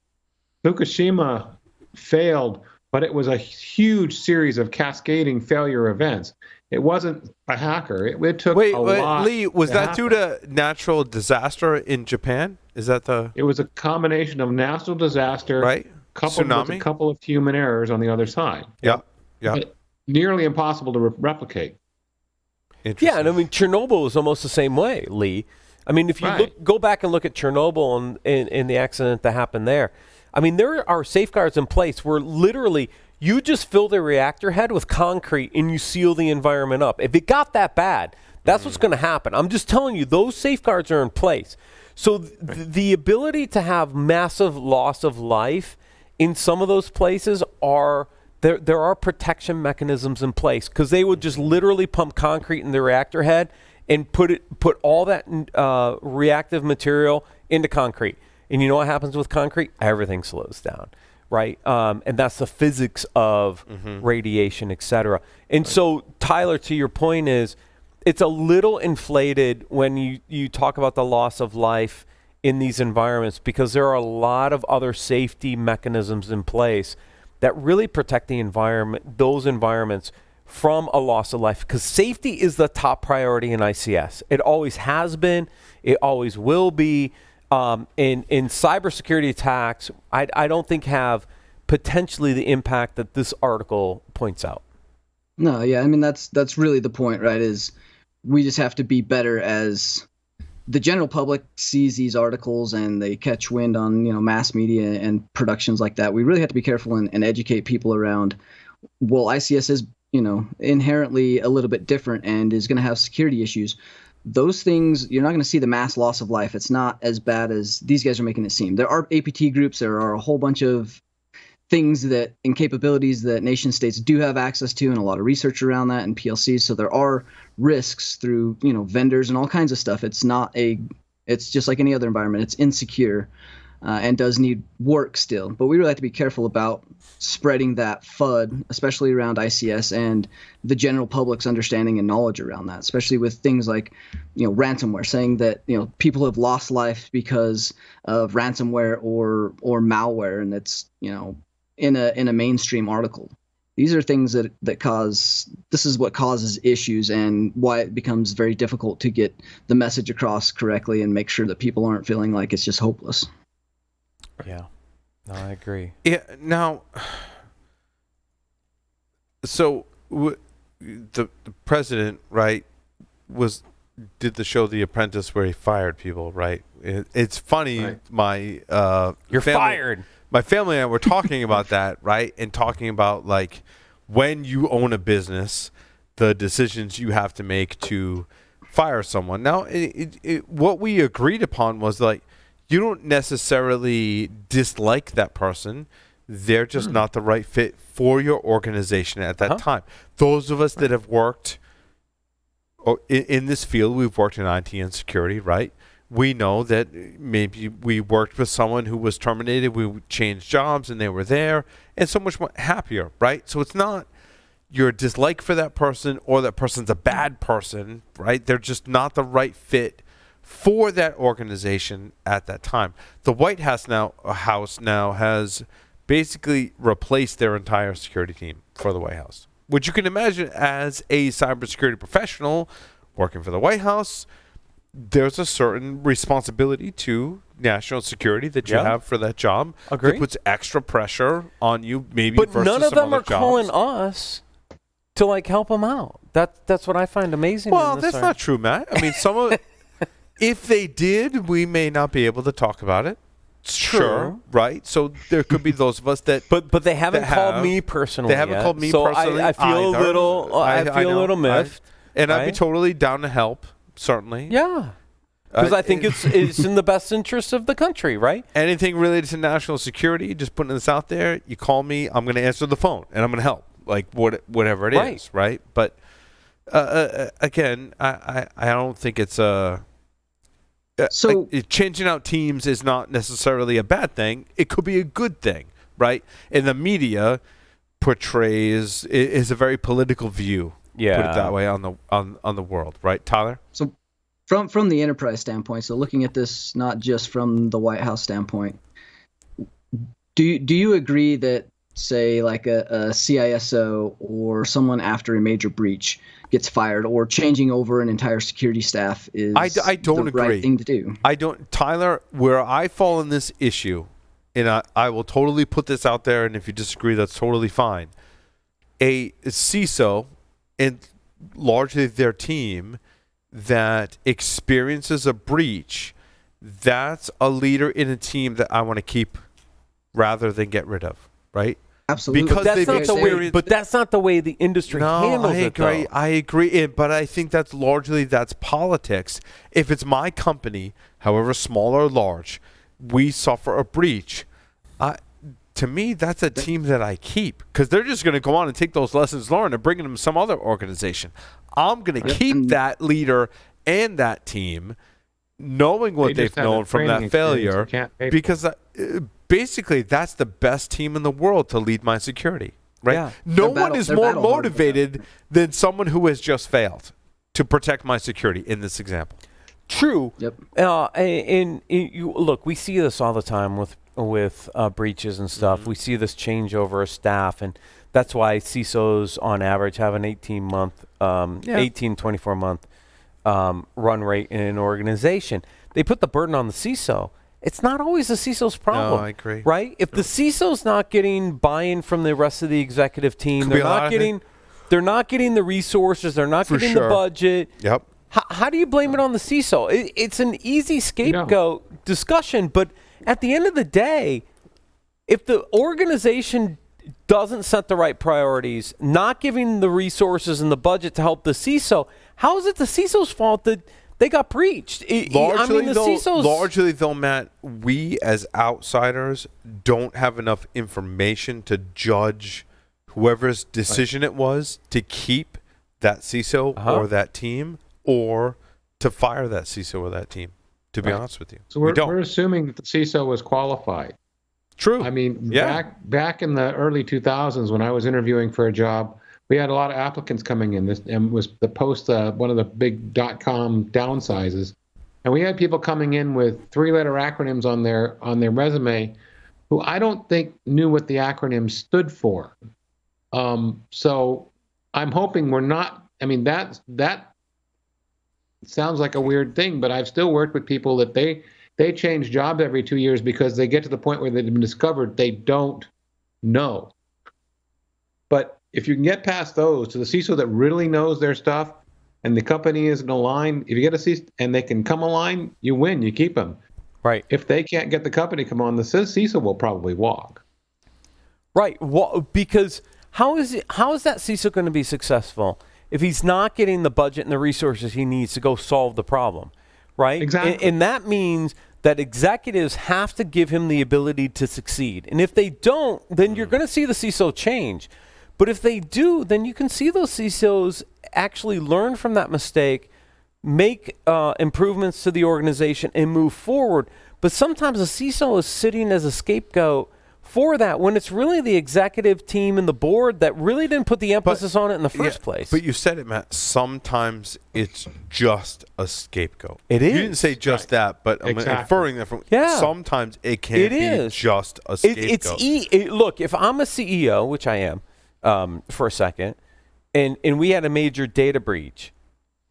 Fukushima failed, but it was a huge series of cascading failure events. It wasn't a hacker. It took a lot. Lee, was that due to natural disaster in Japan? Is that the? It was a combination of natural disaster, right? Coupled with a couple of human errors on the other side. Yeah. But nearly impossible to replicate. Yeah, and I mean Chernobyl was almost the same way, Lee. I mean, if you go back and look at Chernobyl and the accident that happened there, I mean, there are safeguards in place where literally you just fill the reactor head with concrete and you seal the environment up. If it got that bad, that's what's going to happen. I'm just telling you, those safeguards are in place. So the ability to have massive loss of life in some of those places there are protection mechanisms in place, because they would just literally pump concrete in the reactor head and put all that reactive material into concrete. And you know what happens with concrete? Everything slows down, right? And that's the physics of radiation, et cetera. And so, Tyler, to your point is, it's a little inflated when you talk about the loss of life in these environments, because there are a lot of other safety mechanisms in place that really protect the environment, those environments, from a loss of life. Because safety is the top priority in ICS. It always has been. It always will be. In cybersecurity attacks, I don't think have potentially the impact that this article points out. No, yeah, I mean that's really the point, right? Is we just have to be better as the general public sees these articles and they catch wind on, mass media and productions like that. We really have to be careful and educate people around, well, ICS is, inherently a little bit different and is going to have security issues. Those things, you're not going to see the mass loss of life. It's not as bad as these guys are making it seem. There are APT groups. There are a whole bunch of things and capabilities that nation states do have access to, and a lot of research around that and PLCs. So there are risks through, vendors and all kinds of stuff. It's just like any other environment. It's insecure and does need work still. But we really have to be careful about spreading that FUD, especially around ICS and the general public's understanding and knowledge around that, especially with things like, ransomware, saying that, people have lost life because of ransomware or malware. And it's, in a mainstream article. These are things that cause, this is what causes issues and why it becomes very difficult to get the message across correctly and make sure that people aren't feeling like it's just hopeless. Yeah, no, I agree. Yeah, now, so the president, right, did the show The Apprentice where he fired people, right? It's funny, right. You're fired. My family and I were talking about that, right? And talking about, like, when you own a business, the decisions you have to make to fire someone. Now, what we agreed upon was, like, you don't necessarily dislike that person. They're just not the right fit for your organization at that time. Those of us that have worked in this field, we've worked in IT and security, right? We know that maybe we worked with someone who was terminated, we changed jobs and they were there, and so much more happier, right? So it's not your dislike for that person or that person's a bad person, right? They're just not the right fit for that organization at that time. The White House now has basically replaced their entire security team for the White House, which you can imagine as a cybersecurity professional working for the White House, there's a certain responsibility to national security that you have for that job. Agree. That puts extra pressure on you, maybe. But versus none of them are jobs. calling us to, like, help them out. That's what I find amazing. Well, that's not true, Matt. I mean, if they did, we may not be able to talk about it. Sure, right? So there could be those of us that, but they haven't called me personally. They haven't called me personally. I feel a little miffed, and I'd be totally down to help. Certainly. Yeah. Because I think it's in the best interest of the country, right? Anything related to national security, just putting this out there, you call me, I'm going to answer the phone, and I'm going to help, like whatever it is, right? But again, I don't think it's changing out teams is not necessarily a bad thing. It could be a good thing, right? And the media portrays is a very political view. Yeah. Put it that way on the world, right, Tyler? So From the enterprise standpoint, so looking at this not just from the White House standpoint, do you agree that, say, like a CISO or someone after a major breach gets fired, or changing over an entire security staff is I don't the agree. right thing to do? I don't, Tyler, where I fall in this issue, and I will totally put this out there, and if you disagree, that's totally fine. A CISO and largely their team that experiences a breach, that's a leader in a team that I want to keep rather than get rid of, right? Absolutely. Because that's not the way the industry handles it, though. I agree, but I think that's politics. If it's my company, however small or large, we suffer a breach, to me, that's a team that I keep, because they're just going to go on and take those lessons learned and bring them to some other organization. I'm going to keep that leader and that team, knowing what they've known from that failure, because basically that's the best team in the world to lead my security, right? Yeah. No one is more motivated than someone who has just failed to protect my security in this example. True. Yep. And look, we see this all the time with breaches and stuff. We see this changeover of staff, and that's why CISOs on average have an 24-month run rate in an organization. They put the burden on the CISO. It's not always the CISO's problem. No, I agree. Right? If the CISO's not getting buy-in from the rest of the executive team, they're not getting the resources, they're not getting the budget. Yep. How do you blame it on the CISO? It's an easy scapegoat discussion, but at the end of the day, if the organization doesn't set the right priorities, not giving the resources and the budget to help the CISO, how is it the CISO's fault that they got breached? Largely, though, Matt, we as outsiders don't have enough information to judge whoever's decision it was to keep that CISO or that team, or to fire that CISO or that team, to be honest with you. So we're assuming that the CISO was qualified. True. I mean, back in the early 2000s when I was interviewing for a job, we had a lot of applicants coming in. This and was the post one of the big .com downsizes, and we had people coming in with 3-letter acronyms on their resume, who I don't think knew what the acronym stood for. So I'm hoping we're not. I mean, that sounds like a weird thing, but I've still worked with people that they change jobs every 2 years because they get to the point where they've been discovered they don't know. But if you can get past those to the CISO that really knows their stuff, and the company isn't aligned, if you get a CISO and they can come aligned, you win, you keep them. Right. If they can't get the company to come on, the CISO will probably walk. Right. Well, because how is that CISO going to be successful if he's not getting the budget and the resources he needs to go solve the problem? Right. Exactly. And that means that executives have to give him the ability to succeed. And if they don't, then you're going to see the CISO change. But if they do, then you can see those CISOs actually learn from that mistake, make improvements to the organization, and move forward. But sometimes a CISO is sitting as a scapegoat for that when it's really the executive team and the board that really didn't put the emphasis on it in the first place. But you said it, Matt. Sometimes it's just a scapegoat. It is. You didn't say just that, but I'm inferring that from sometimes it can be just a scapegoat. Look, if I'm a CEO, which I am for a second, and we had a major data breach,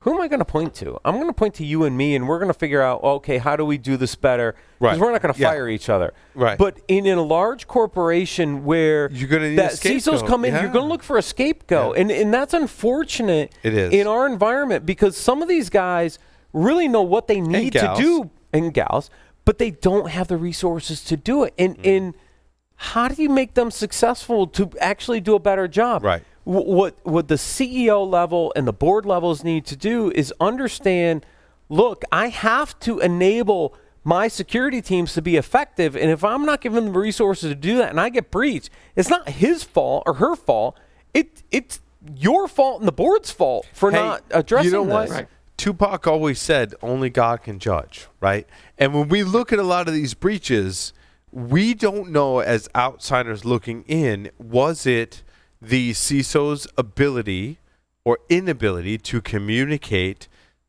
who am I going to point to? I'm going to point to you and me, and we're going to figure out, okay, how do we do this better? Because we're not going to fire each other. Right. But in a large corporation where you're going to need that CISOs come in, you're going to look for a scapegoat. Yeah. And that's unfortunate in our environment, because some of these guys really know what they need to do, and gals, but they don't have the resources to do it. And how do you make them successful to actually do a better job? Right. What the CEO level and the board levels need to do is understand, look, I have to enable my security teams to be effective, and if I'm not giving them the resources to do that and I get breached, it's not his fault or her fault. It's your fault and the board's fault for not addressing this. What? Right. Tupac always said, only God can judge, right? And when we look at a lot of these breaches, we don't know as outsiders looking in, was it the CISO's ability or inability to communicate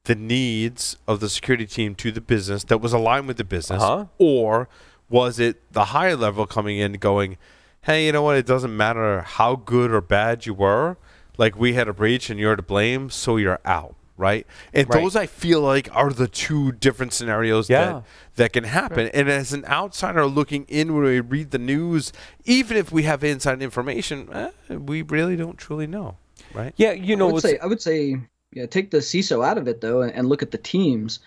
the needs of the security team to the business that was aligned with the business, or was it the higher level coming in going, hey, you know what, it doesn't matter how good or bad you were, like we had a breach and you're to blame, so you're out, right? And those I feel like are the two different scenarios that can happen. Right. And as an outsider looking in when we read the news, even if we have inside information, we really don't truly know, right? Yeah, you know, I would say take the CISO out of it though, and look at the teams.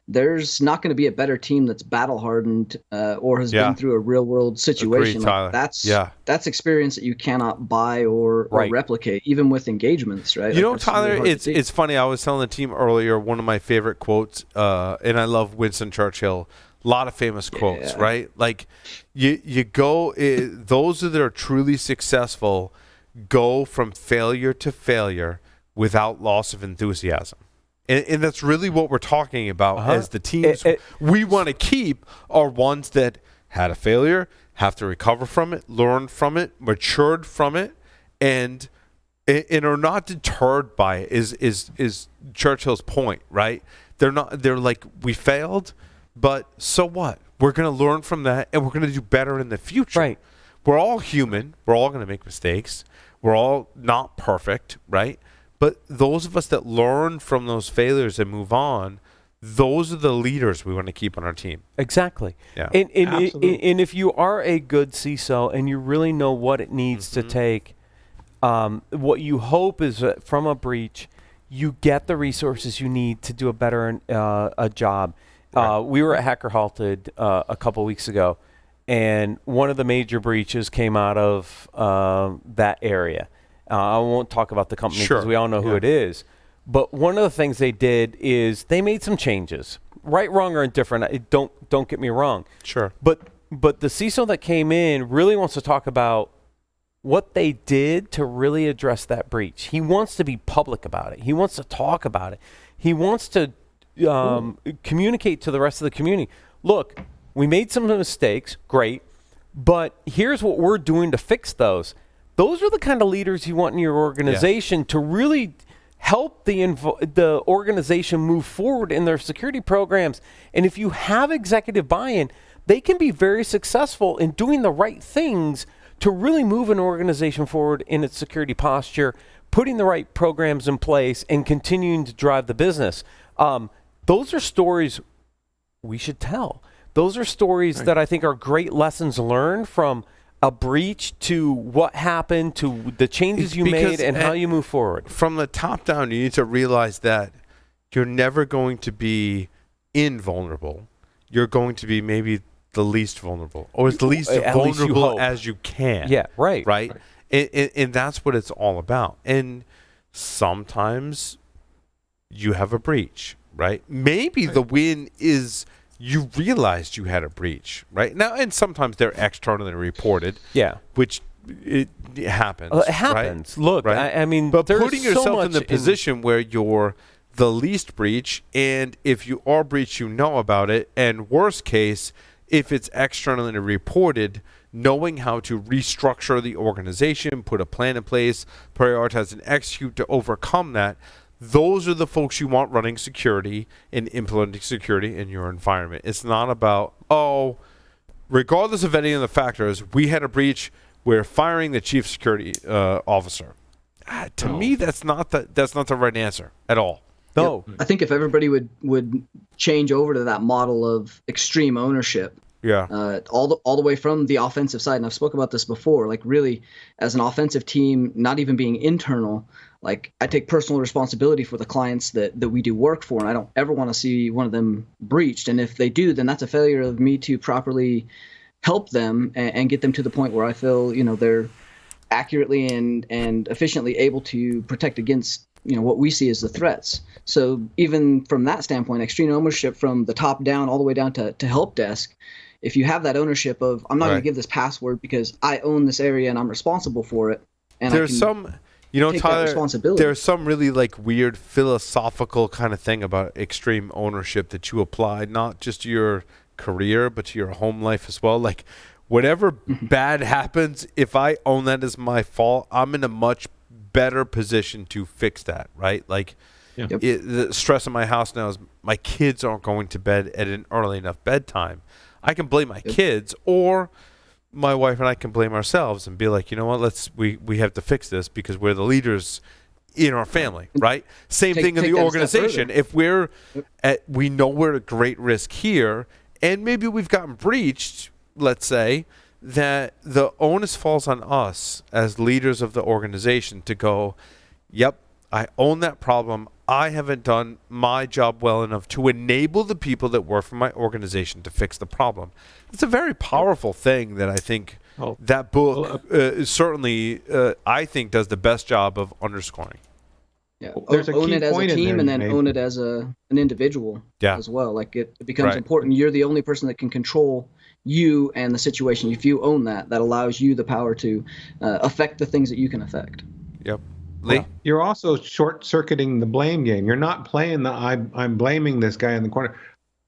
There's not going to be a better team that's battle hardened or has been through a real world situation. Agreed, that's experience that you cannot buy or replicate, even with engagements, right? You know, Tyler, it's funny. I was telling the team earlier, one of my favorite quotes, and I love Winston Churchill. A lot of famous quotes, right? Like you go, those that are truly successful go from failure to failure without loss of enthusiasm. And that's really what we're talking about as the teams we want to keep are ones that had a failure, have to recover from it, learn from it, matured from it, and are not deterred by it is Churchill's point, right? They're like, we failed, but so what? We're going to learn from that, and we're going to do better in the future. Right. We're all human. We're all going to make mistakes. We're all not perfect, right? But those of us that learn from those failures and move on, those are the leaders we want to keep on our team. Exactly. Yeah. And if you are a good CISO and you really know what it needs to take, what you hope is that from a breach, you get the resources you need to do a better a job. Right. We were at Hacker Halted a couple weeks ago, and one of the major breaches came out of that area. I won't talk about the company because we all know who it is. But one of the things they did is they made some changes. Right, wrong, or indifferent. Don't get me wrong. Sure. But the CISO that came in really wants to talk about what they did to really address that breach. He wants to be public about it. He wants to talk about it. He wants to communicate to the rest of the community. Look, we made some mistakes. Great. But here's what we're doing to fix those. Those are the kind of leaders you want in your organization to really help the organization move forward in their security programs. And if you have executive buy-in, they can be very successful in doing the right things to really move an organization forward in its security posture, putting the right programs in place, and continuing to drive the business. Those are stories we should tell. Those are stories that I think are great lessons learned from a breach to what happened to the changes you made and how you move forward. From the top down, you need to realize that you're never going to be invulnerable. You're going to be maybe the least vulnerable, or as least vulnerable as you can. Yeah, right. Right? And that's what it's all about. And sometimes you have a breach, right? Maybe the win is you realized you had a breach, right? Now, and sometimes they're externally reported, which it happens. It happens. Right? Look, right? I mean, but putting yourself in the position where you're the least breach, and if you are breached, you know about it, and worst case, if it's externally reported, knowing how to restructure the organization, put a plan in place, prioritize and execute to overcome that. Those are the folks you want running security and implementing security in your environment. It's not about, regardless of any of the factors, we had a breach, we're firing the chief security officer. To me, that's not the right answer at all. No. I think if everybody would change over to that model of extreme ownership, all the way from the offensive side, and I've spoken about this before, like really as an offensive team, not even being internal, like I take personal responsibility for the clients that we do work for, and I don't ever want to see one of them breached. And if they do, then that's a failure of me to properly help them and get them to the point where I feel, they're accurately and efficiently able to protect against, what we see as the threats. So even from that standpoint, extreme ownership from the top down all the way down to help desk, if you have that ownership of, I'm not going to give this password because I own this area and I'm responsible for it. And there's some, Tyler, there's some really like weird philosophical kind of thing about extreme ownership that you apply, not just to your career, but to your home life as well. Like whatever bad happens, if I own that as my fault, I'm in a much better position to fix that, right? Like Yeah. The stress in my house now is my kids aren't going to bed at an early enough bedtime. I can blame my kids, or my wife and I can blame ourselves and be like, you know what, we have to fix this because we're the leaders in our family, right? Same thing in the organization. If we know we're at great risk here, and maybe we've gotten breached, let's say, that the onus falls on us as leaders of the organization to go, yep, I own that problem. I haven't done my job well enough to enable the people that work for my organization to fix the problem. It's a very powerful thing that I think that book certainly, I think, does the best job of underscoring. Yeah, there's own it as a team and then own it as an individual as well. Like it becomes important. You're the only person that can control you and the situation. If you own that allows you the power to affect the things that you can affect. Yep. Lee? Well, you're also short-circuiting the blame game. You're not playing the I'm blaming this guy in the corner.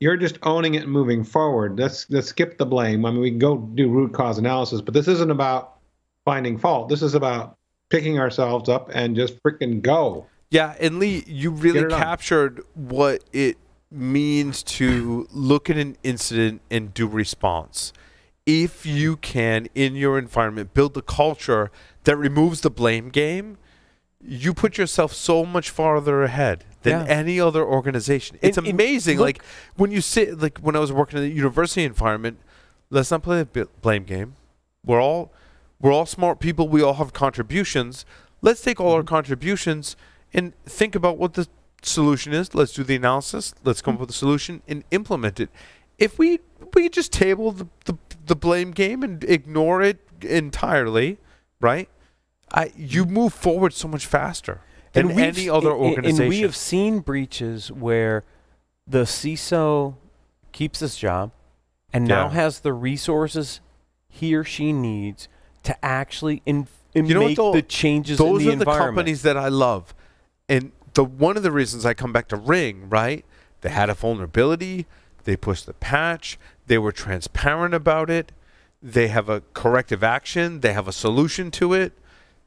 You're just owning it and moving forward. Let's skip the blame. I mean, we can go do root cause analysis, but this isn't about finding fault. This is about picking ourselves up and just freaking go. Yeah, and Lee, you really captured what it means to look at an incident and do response. If you can, in your environment, build a culture that removes the blame game, you put yourself so much farther ahead than any other organization. It's amazing. Like when you sit, like when I was working in the university environment, let's not play the blame game. We're all smart people. We all have contributions. Let's take all our contributions and think about what the solution is. Let's do the analysis. Let's come up with a solution and implement it. If we just table the blame game and ignore it entirely, right? You move forward so much faster than any other organization. And we have seen breaches where the CISO keeps his job and now has the resources he or she needs to actually make the changes in the environment. Those are the companies that I love. And one of the reasons I come back to Ring, right? They had a vulnerability. They pushed the patch. They were transparent about it. They have a corrective action. They have a solution to it.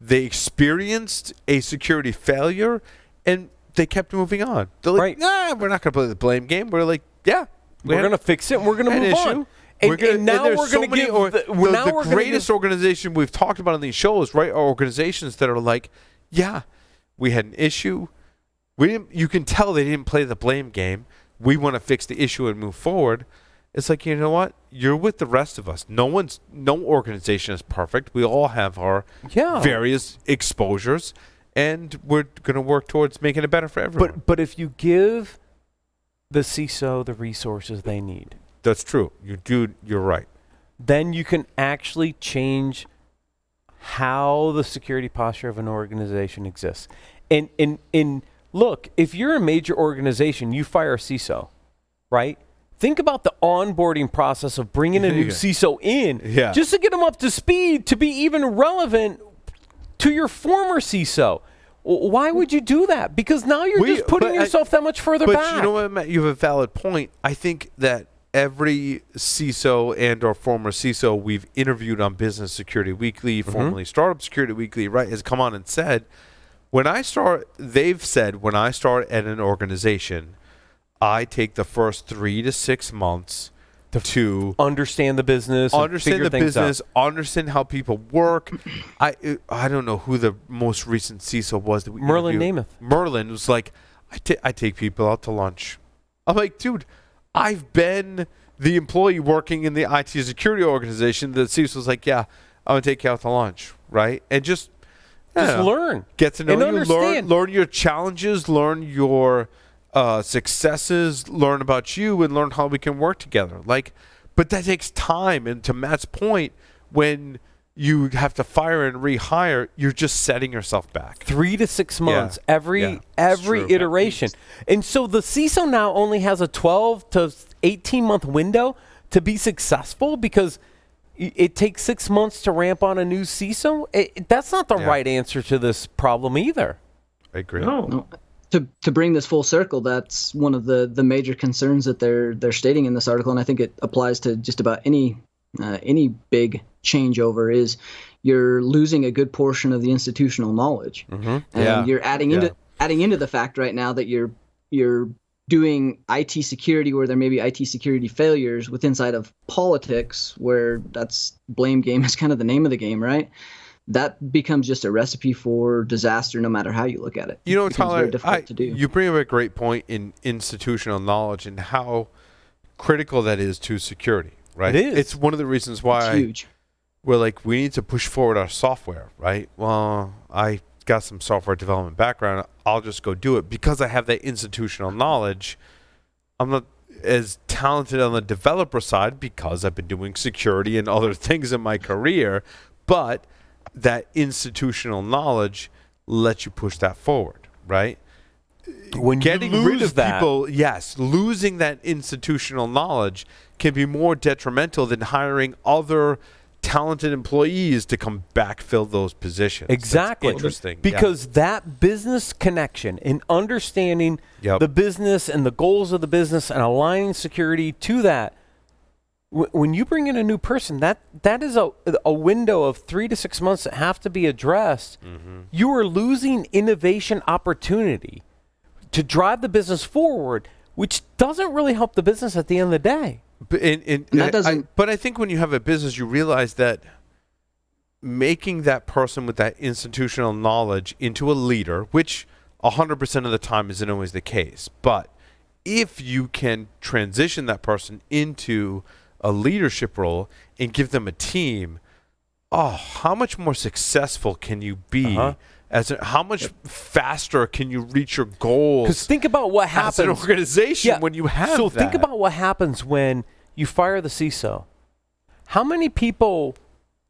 They experienced a security failure, and they kept moving on. They're like, we're not going to play the blame game. We're like, we're going to fix it, and we're going to move on. And now we're going to give the greatest organization we've talked about on these shows, right, are organizations that are like, we had an issue. You can tell they didn't play the blame game. We want to fix the issue and move forward. It's like, you know what? You're with the rest of us. No organization is perfect. We all have our various exposures, and we're going to work towards making it better for everyone. But if you give the CISO the resources they need. That's true. You're right. Then you can actually change how the security posture of an organization exists. And look, if you're a major organization, you fire a CISO, right? Think about the onboarding process of bringing a new CISO in just to get them up to speed to be even relevant to your former CISO. Why would you do that? Because now you're just putting yourself that much further back. But you know what, Matt? You have a valid point. I think that every CISO and or former CISO we've interviewed on Business Security Weekly, formerly Startup Security Weekly, right, has come on and said, when I start at an organization, I take the first 3 to 6 months to understand the business, understand how people work. I don't know who the most recent CISO was that we Merlin interviewed. Namath. Merlin was like, I take people out to lunch. I'm like, dude, I've been the employee working in the IT security organization. The CISO was like, I'm gonna take you out to lunch, right? And just learn, get to know and you, understand. learn your challenges, learn your successes, learn about you, and learn how we can work together. But that takes time. And to Matt's point, when you have to fire and rehire, you're just setting yourself back 3 to 6 months every iteration. And so the CISO now only has a 12 to 18 month window to be successful because it takes 6 months to ramp on a new CISO. That's not the right answer to this problem either. I agree. No. To bring this full circle, that's one of the major concerns that they're stating in this article, and I think it applies to just about any big changeover, is you're losing a good portion of the institutional knowledge, and you're adding adding into the fact right now that you're doing IT security where there may be IT security failures with inside of politics, where that's blame game is kind of the name of the game, right? That becomes just a recipe for disaster, no matter how you look at it. You know, it becomes Tyler, very difficult to do. You bring up a great point in institutional knowledge and how critical that is to security, right? It is. It's one of the reasons why huge. We're like, we need to push forward our software, right? Well, I got some software development background. I'll just go do it because I have that institutional knowledge. I'm not as talented on the developer side because I've been doing security and other things in my career, but that institutional knowledge lets you push that forward, right? When Getting you rid lose of that, people, yes, losing that institutional knowledge can be more detrimental than hiring other talented employees to come backfill those positions. Exactly. That's interesting. Because that business connection and understanding the business and the goals of the business and aligning security to that, when you bring in a new person, that is a window of 3 to 6 months that have to be addressed. Mm-hmm. You are losing innovation opportunity to drive the business forward, which doesn't really help the business at the end of the day. But I think when you have a business, you realize that making that person with that institutional knowledge into a leader, which 100% of the time isn't always the case, but if you can transition that person into a leadership role and give them a team, how much more successful can you be? How much faster can you reach your goals? Because think about what happens as an organization when you have so that. Think about what happens when you fire the CISO. How many people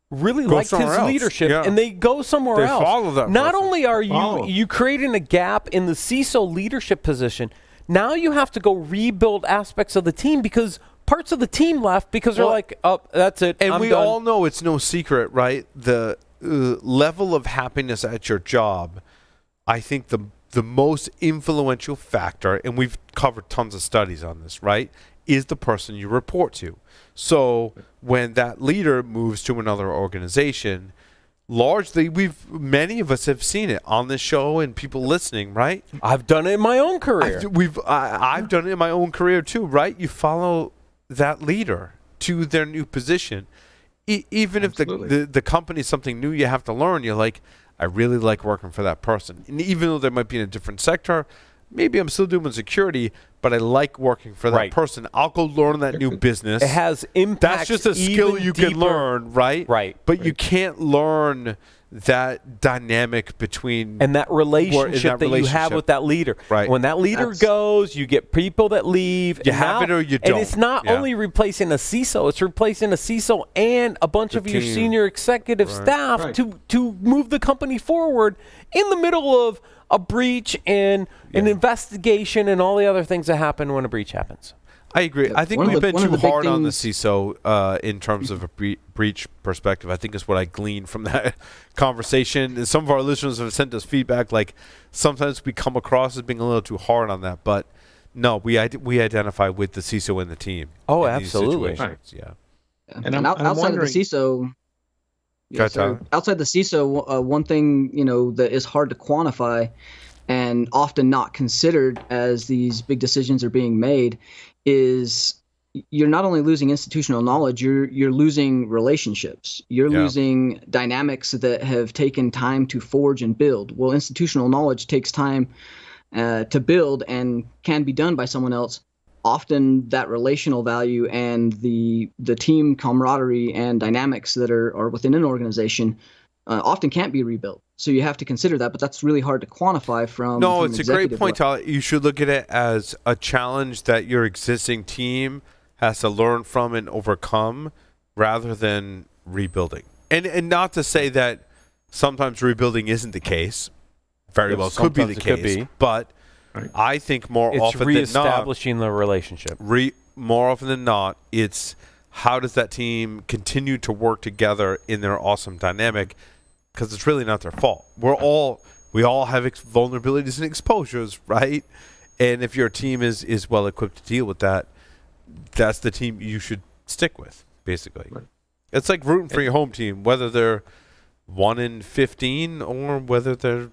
really liked his leadership and they go somewhere else? Follow that Not person. only are you creating a gap in the CISO leadership position, now you have to go rebuild aspects of the team because parts of the team left because they're like, oh, that's it. And I'm we done. all know it's no secret, right? The level of happiness at your job, I think the most influential factor, and we've covered tons of studies on this, right, is the person you report to. So when that leader moves to another organization, largely many of us have seen it on this show and people listening, right? I've done it in my own career. I've done it in my own career too, right? You follow that leader to their new position. Even Absolutely. if the company is something new you have to learn, you're like, I really like working for that person. And even though they might be in a different sector, maybe I'm still doing security, but I like working for that person. I'll go learn that new business. It has impact. That's just a skill you can learn, right? Right. But you can't learn that dynamic between and that relationship you have with that leader. Right. When that leader goes, you get people that leave. You have it or you don't. And it's not only replacing a CISO, it's replacing a CISO and a bunch of your senior executive staff to move the company forward in the middle of a breach and an investigation and all the other things that happen when a breach happens. I agree. I think we've been too hard on the CISO in terms of a breach perspective. I think is what I gleaned from that conversation. And some of our listeners have sent us feedback like sometimes we come across as being a little too hard on that. But no, we identify with the CISO and the team. Oh, absolutely. Right. Yeah. And outside of the CISO, outside the CISO, one thing that is hard to quantify and often not considered as these big decisions are being made is you're not only losing institutional knowledge, you're losing relationships. You're losing dynamics that have taken time to forge and build. Well, institutional knowledge takes time to build and can be done by someone else. Often that relational value and the team camaraderie and dynamics that are within an organization often can't be rebuilt. So you have to consider that, but that's really hard to quantify from. No, it's a great point, Tyler. You should look at it as a challenge that your existing team has to learn from and overcome rather than rebuilding. And not to say that sometimes rebuilding isn't the case. Very well could be the case. But I think more often than not, it's reestablishing the relationship. More often than not, it's how does that team continue to work together in their awesome dynamic? Because it's really not their fault. We all have vulnerabilities and exposures, right? And if your team is well equipped to deal with that, that's the team you should stick with, basically. Right. It's like rooting for your home team, whether they're 1 in 15, or whether they're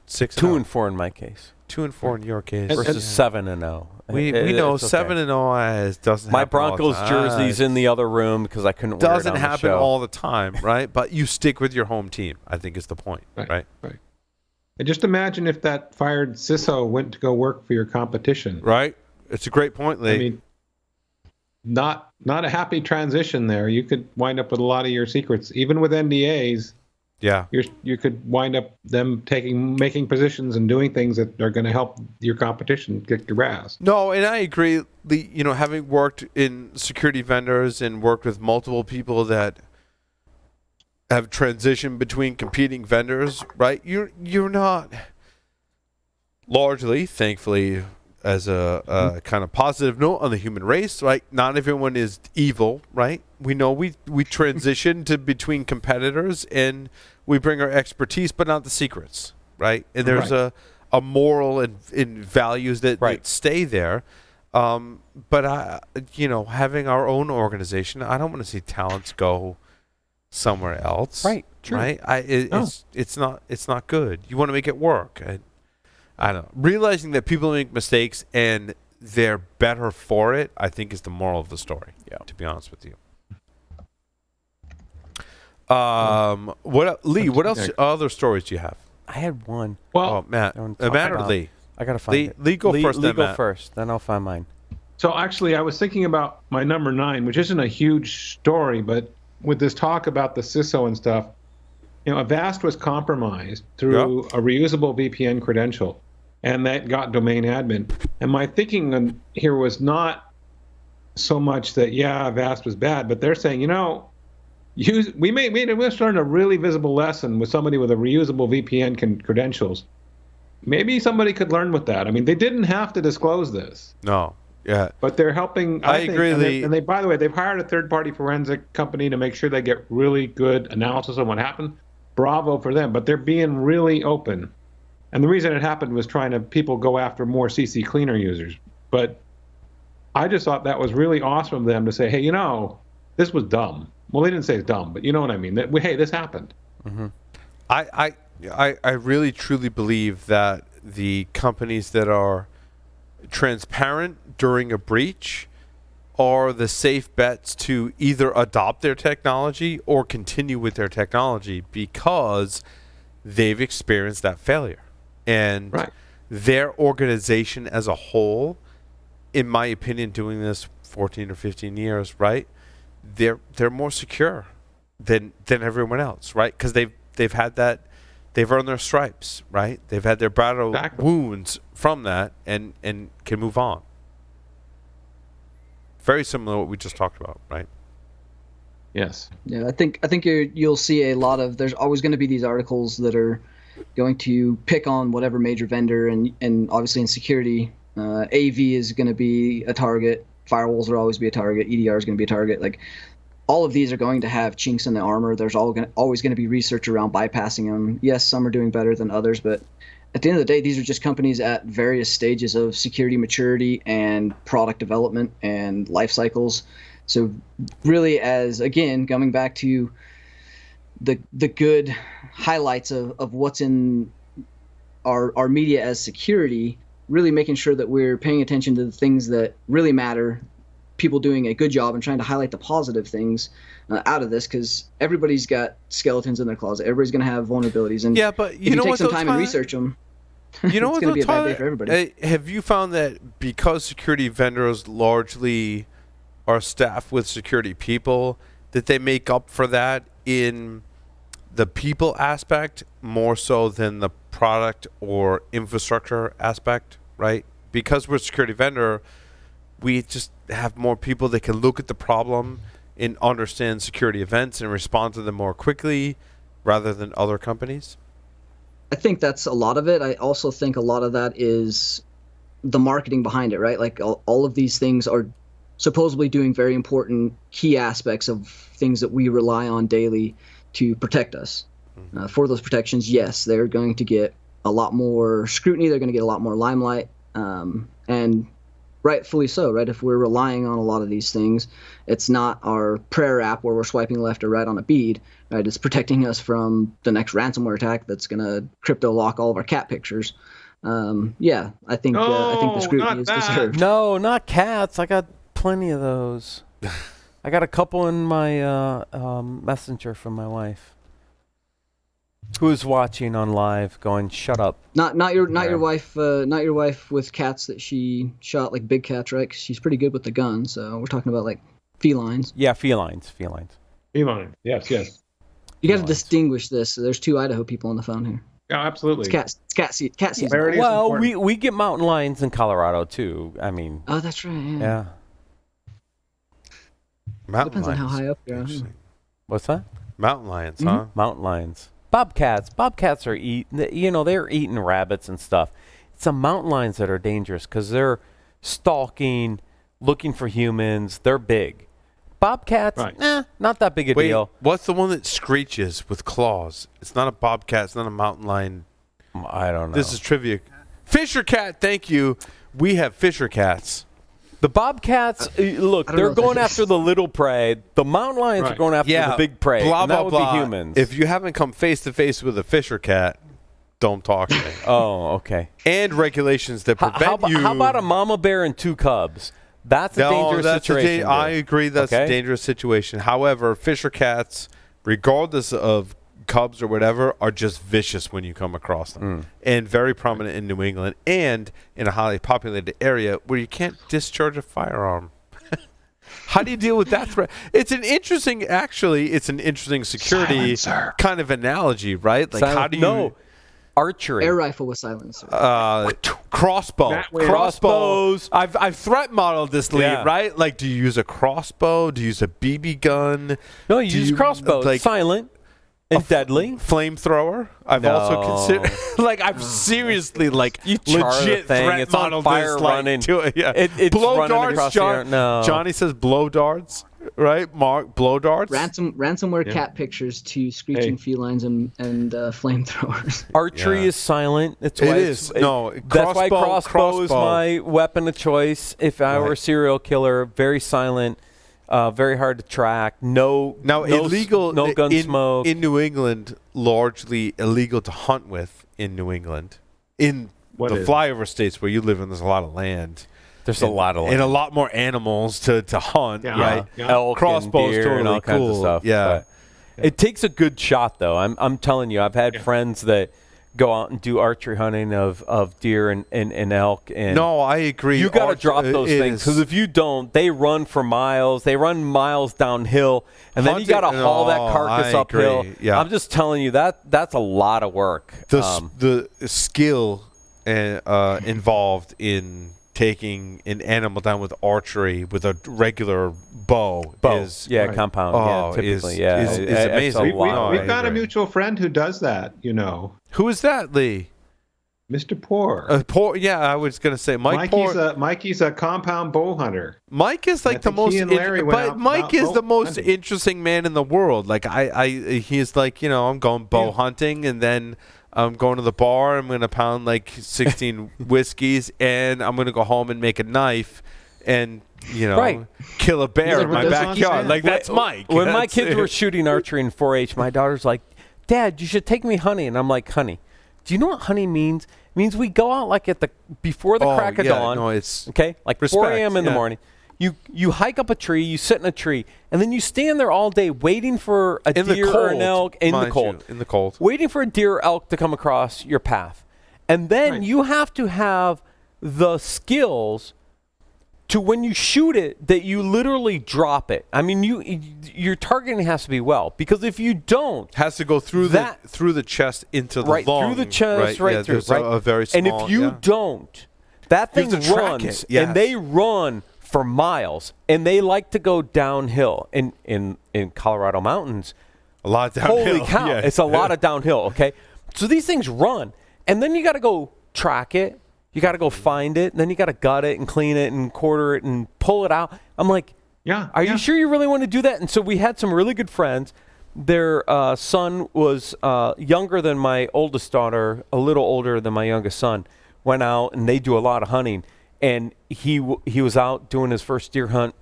6 2 and 4 in my case. 2 and 4 in your case versus 7 and 0. We know 7 and 0 doesn't my happen Broncos all the time. jersey's in the other room because I couldn't wear it on Doesn't the happen show. all the time, right? But you stick with your home team, I think is the point, right? And just imagine if that fired CISO went to go work for your competition. Right. It's a great point, Lee. I mean, not a happy transition there. You could wind up with a lot of your secrets, even with NDAs. Yeah. You could wind up them making positions and doing things that are going to help your competition kick your ass. No, and I agree. Having worked in security vendors and worked with multiple people that have transitioned between competing vendors, right? You're not largely, thankfully, as a kind of positive note on the human race, right? Not everyone is evil, right? We know we transition to between competitors and we bring our expertise, but not the secrets, right? And there's a moral and values that stay there. But having our own organization, I don't want to see talents go somewhere else, right? True. Right? It's not good. You want to make it work. I don't know. Realizing that people make mistakes and they're better for it, I think, is the moral of the story. Yeah. To be honest with you. Lee? What else? Other stories do you have? I had one. Well, Matt. Matt or Lee? I gotta find it. Lee, go first. Lee, go first. Then I'll find mine. So actually, I was thinking about my number 9, which isn't a huge story, but with this talk about the CISO and stuff, Avast was compromised through a reusable VPN credential, and that got domain admin. And my thinking here was not so much that Avast was bad, but they're saying, we learned a really visible lesson with somebody with a reusable VPN credentials. Maybe somebody could learn with that. I mean, they didn't have to disclose this. No. Yeah. But they're helping. I agree. And they, by the way, they've hired a third-party forensic company to make sure they get really good analysis on what happened. Bravo for them. But they're being really open. And the reason it happened was people go after more CC Cleaner users. But I just thought that was really awesome of them to say, hey, this was dumb. Well, they didn't say it's dumb, but you know what I mean. Hey, this happened. Mm-hmm. I really truly believe that the companies that are transparent during a breach are the safe bets to either adopt their technology or continue with their technology because they've experienced that failure. And their organization as a whole, in my opinion, doing this 14 or 15 years, right? They're more secure than everyone else, right? Because they've had that, they've earned their stripes, right? They've had their battle wounds from that and can move on. Very similar to what we just talked about, right? Yes. Yeah, I think you'll see a lot of. There's always going to be these articles that are going to pick on whatever major vendor, and obviously in security, AV is going to be a target. Firewalls will always be a target. EDR is going to be a target. Like all of these are going to have chinks in the armor. There's always going to be research around bypassing them. Yes, some are doing better than others, but at the end of the day, these are just companies at various stages of security maturity and product development and life cycles. So really, as again, coming back to the good highlights of what's in our media as security, really making sure that we're paying attention to the things that really matter, people doing a good job and trying to highlight the positive things out of this, because everybody's got skeletons in their closet. Everybody's going to have vulnerabilities. And but if you take some time and research them, you know it's going to be a bad day for everybody. Have you found that because security vendors largely are staffed with security people, that they make up for that in the people aspect more so than the product or infrastructure aspect, right? Because we're a security vendor, we just have more people that can look at the problem and understand security events and respond to them more quickly rather than other companies? I think that's a lot of it. I also think a lot of that is the marketing behind it, right? Like all of these things are supposedly doing very important key aspects of things that we rely on daily to protect us. For those protections, yes, they're going to get a lot more scrutiny. They're going to get a lot more limelight. And rightfully so, right? If we're relying on a lot of these things, it's not our prayer app where we're swiping left or right on a bead, right? It's protecting us from the next ransomware attack that's going to crypto lock all of our cat pictures. Yeah, I think the scrutiny is deserved. No, not cats. I got plenty of those. I got a couple in my messenger from my wife, who's watching on live, going, "Shut up." Not your wife with cats that she shot, like big cats, right? 'Cause she's pretty good with the gun. So we're talking about like felines. Yeah, felines. Feline. Yes. You got to distinguish this. So there's two Idaho people on the phone here. Yeah, absolutely. It's cat season. Well, we get mountain lions in Colorado too. I mean. Oh, that's right. Yeah. Mountain Depends lions. on how high up you are. What's that? Mountain lions, huh? Mountain lions. Bobcats are they're eating rabbits and stuff. It's the mountain lions that are dangerous because they're stalking, looking for humans. They're big. Bobcats, not that big a deal. What's the one that screeches with claws? It's not a bobcat. It's not a mountain lion. I don't know. This is trivia. Fisher cat, thank you. We have fisher cats. The bobcats, look, they're going after the little prey. The mountain lions are going after the big prey. Blah, blah, that would blah. be humans. If you haven't come face to face with a fisher cat, don't talk to me. Oh, okay. And regulations that prevent you. How about a mama bear and two cubs? That's a dangerous situation. I agree that's a dangerous situation. However, fisher cats, regardless of cubs or whatever, are just vicious when you come across them. And very prominent in New England and in a highly populated area where you can't discharge a firearm. How do you deal with that threat? It's an interesting security kind of analogy, right? Like how do you... No. Archery. Air rifle with silencer. Crossbows. I've threat modeled this lead, right? Like, do you use a crossbow? Do you use a BB gun? No, you use crossbow. Like, silent and deadly. Flamethrower. I've also considered. Like, I've seriously you legit thing. It's on fire running. It's blow running darts. Across the air. No. Johnny says blow darts. Right, Mark, blow darts. Ransomware cat pictures to screeching felines and flamethrowers. Archery is silent. That's why crossbow is my weapon of choice. If I were a serial killer, very silent, very hard to track. Illegal. No gun smoke in New England. Largely illegal to hunt with in New England. In the flyover states where you live in, there's a lot of land. There's a lot of land. And a lot more animals to hunt, right? Yeah. Elk, crossbows, and deer, totally and all cool. kinds of stuff. Yeah. It takes a good shot, though. I'm telling you, I've had friends that go out and do archery hunting of deer and elk. And no, I agree. You got to drop those things because if you don't, they run for miles. They run miles downhill, and then you got to haul that carcass uphill. Yeah. I'm just telling you that's a lot of work. The skill involved in taking an animal down with archery with a regular bow is compound. Typically, is amazing. We've got a mutual friend who does that. Who is that, Lee? Mr. Poor. I was gonna say Mikey's a compound bow hunter. Mike is like the most. Mike is the most interesting man in the world. Like he's like I'm going bow hunting and then. I'm going to the bar. I'm going to pound like 16 whiskeys, and I'm going to go home and make a knife and, kill a bear in my backyard. Like, that's Mike. When my kids were shooting archery in 4-H, my daughter's like, Dad, you should take me hunting. And I'm like, honey, do you know what hunting means? It means we go out like before the crack of dawn. No, it's like 4 a.m. in the morning. You hike up a tree, you sit in a tree, and then you stand there all day waiting for a deer or an elk in the cold, waiting for a deer or elk to come across your path. And then you have to have the skills to when you shoot it that you literally drop it. I mean, your targeting has to be well, because if you don't, has to go through the chest into the lung, through the chest, through. A very small, and if you don't, that thing runs, and they run for miles, and they like to go downhill in Colorado mountains. A lot of downhill. Holy cow, it's a lot of downhill, okay? So these things run, and then you got to go track it. You got to go find it, and then you got to gut it and clean it and quarter it and pull it out. I'm like, are you sure you really want to do that? And so we had some really good friends. Their son was younger than my oldest daughter, a little older than my youngest son, went out, and they do a lot of hunting. and he was out doing his first deer hunt,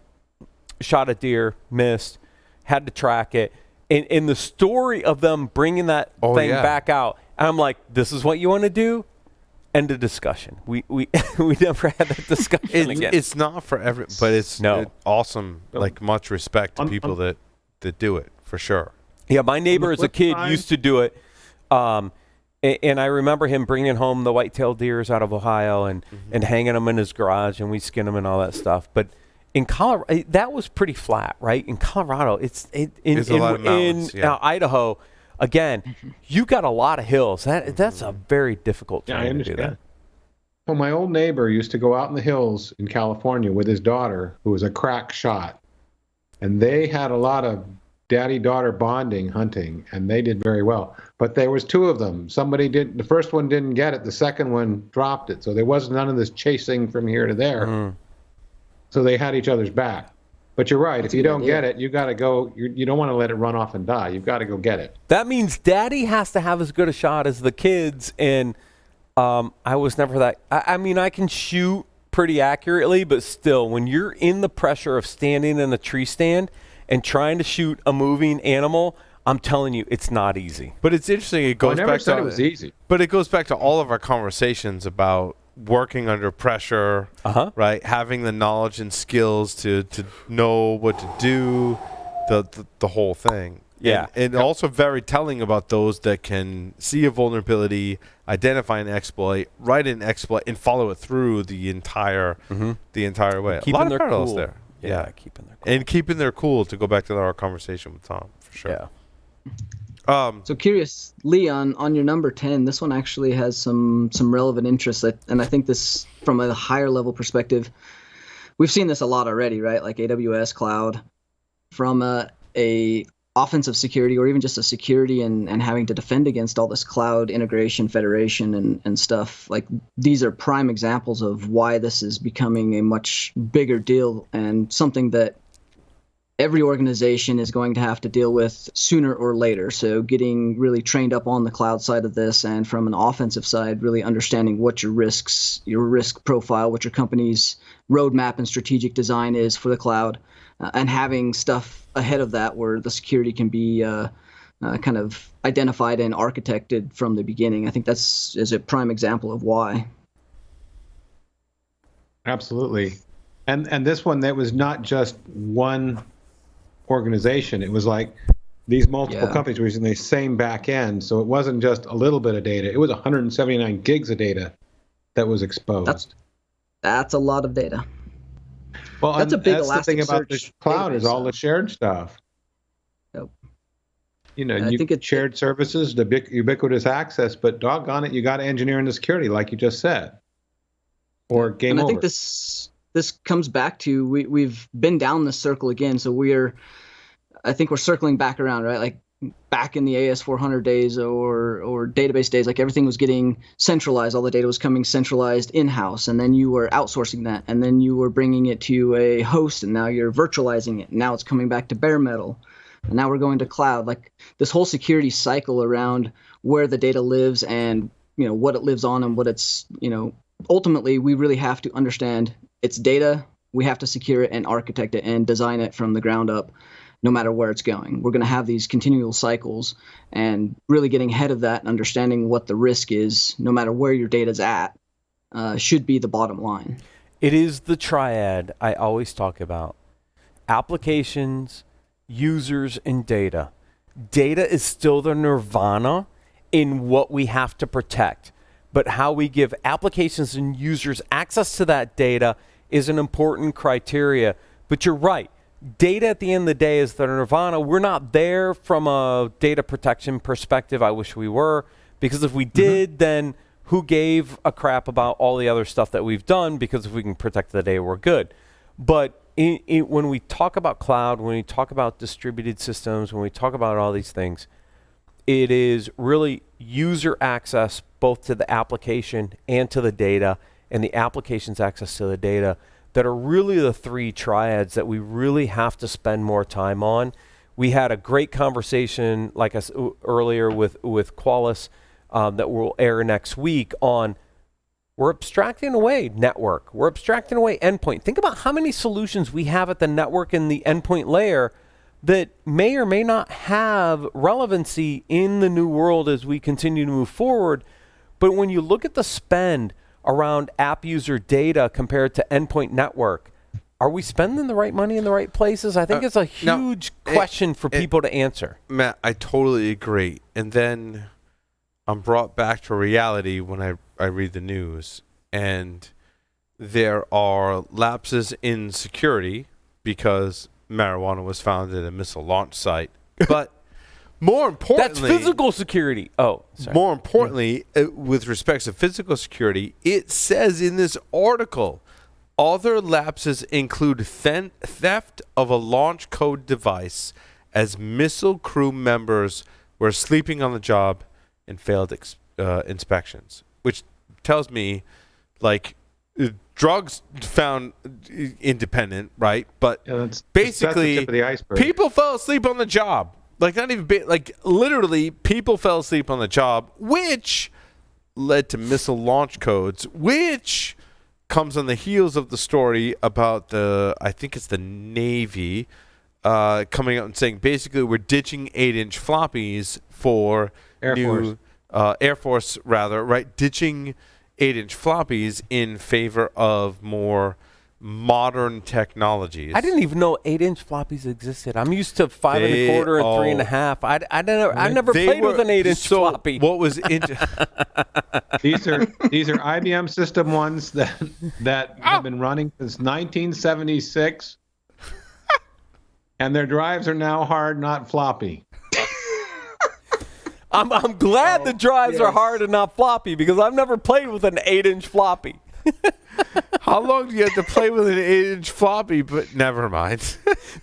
shot a deer, missed, had to track it. And in the story of them bringing that thing back out, I'm like, this is what you want to do? End of discussion. We never had that discussion again. It's not for every, but it's awesome. Like, much respect to people that do it, for sure. Yeah, my neighbor as a kid used to do it. And I remember him bringing home the white-tailed deers out of Ohio and hanging them in his garage, and we skin them and all that stuff. But in Colorado, that was pretty flat, right? In Colorado, in Idaho, again, you got a lot of hills. That's a very difficult terrain to do that. Well, my old neighbor used to go out in the hills in California with his daughter, who was a crack shot, and they had a lot of daddy-daughter bonding hunting, and they did very well. But there was two of them. The first one didn't get it. The second one dropped it. So there was none of this chasing from here to there. So they had each other's back. But you're right. If you don't get it, you got to go. You don't want to let it run off and die. You've got to go get it. That means daddy has to have as good a shot as the kids. And I was never that. I mean, I can shoot pretty accurately, but still, when you're in the pressure of standing in a tree stand and trying to shoot a moving animal, I'm telling you, it's not easy. But it's interesting. It goes I never back said to it was easy. But it goes back to all of our conversations about working under pressure, right? Having the knowledge and skills to know what to do, the whole thing. Yeah. And also very telling about those that can see a vulnerability, identify an exploit, write an exploit, and follow it through the entire way. Keeping a lot of their parallels cool. there. Yeah, keeping their cool. And keeping their cool, to go back to our conversation with Tom, for sure. Yeah. So curious, Lee, on your number 10, this one actually has some relevant interest, and I think this, from a higher level perspective, we've seen this a lot already, right? Like AWS cloud, from a offensive security, or even just a security and having to defend against all this cloud integration, federation, and stuff. Like, these are prime examples of why this is becoming a much bigger deal, and something that every organization is going to have to deal with sooner or later. So getting really trained up on the cloud side of this, and from an offensive side, really understanding what your risks, your risk profile, what your company's roadmap and strategic design is for the cloud, and having stuff ahead of that where the security can be kind of identified and architected from the beginning. I think that's is a prime example of why. Absolutely. And this one, that was not just one organization. It was like these multiple companies were using the same back end. So it wasn't just a little bit of data. It was 179 gigs of data that was exposed. That's a lot of data. Well, that's a big that's the thing about the cloud is all the shared stuff. Yep. You know, you think shared services, the ubiquitous access, but doggone it, you got to engineer in the security, like you just said, or game over. I think this comes back to we've been down this circle again. So I think we're circling back around, right? Like back in the AS400 days or database days, like everything was getting centralized. All the data was coming centralized in-house, and then you were outsourcing that, and then you were bringing it to a host, and now you're virtualizing it. And now it's coming back to bare metal, and now we're going to cloud. Like this whole security cycle around where the data lives, and what it lives on, and what it's ultimately we really have to understand its data. We have to secure it and architect it and design it from the ground up, no matter where it's going. We're going to have these continual cycles, and really getting ahead of that and understanding what the risk is, no matter where your data's at, should be the bottom line. It is the triad I always talk about: applications, users, and data. Data is still the nirvana in what we have to protect, but how we give applications and users access to that data is an important criteria. But you're right. Data at the end of the day is the nirvana. We're not there from a data protection perspective. I wish we were, because if we did, then who gave a crap about all the other stuff that we've done? Because if we can protect the data, we're good. But when we talk about cloud, when we talk about distributed systems, when we talk about all these things, it is really user access both to the application and to the data, and the application's access to the data, that are really the three triads that we really have to spend more time on. We had a great conversation, like I said earlier, with Qualys that will air next week on We're abstracting away network. We're abstracting away endpoint. Think about how many solutions we have at the network and the endpoint layer that may or may not have relevancy in the new world as we continue to move forward. But when you look at the spend around app user data compared to endpoint network, are we spending the right money in the right places? I think it's a huge question for people to answer. Matt, I totally agree. And then I'm brought back to reality when I read the news. And there are lapses in security because marijuana was found at a missile launch site. But more importantly... That's physical security. Oh, sorry. More importantly, with respect to physical security, it says in this article, other lapses include theft of a launch code device as missile crew members were sleeping on the job and failed inspections, which tells me, like, drugs found independent, right? But basically, that's the tip of the iceberg. People fell asleep on the job. Like, not even literally, people fell asleep on the job, which led to missile launch codes, which comes on the heels of the story about I think it's the Navy, coming out and saying basically we're ditching 8-inch floppies for Air Force, right? Ditching 8-inch floppies in favor of more modern technologies. I didn't even know 8-inch floppies existed. I'm used to 5 1/4 and 3.5. I never played with an 8-inch floppy. What was These are IBM system ones that have been running since 1976, and their drives are now hard, not floppy. I'm glad the drives are hard and not floppy because I've never played with an 8-inch floppy. How long do you have to play with an 8-inch floppy? But never mind.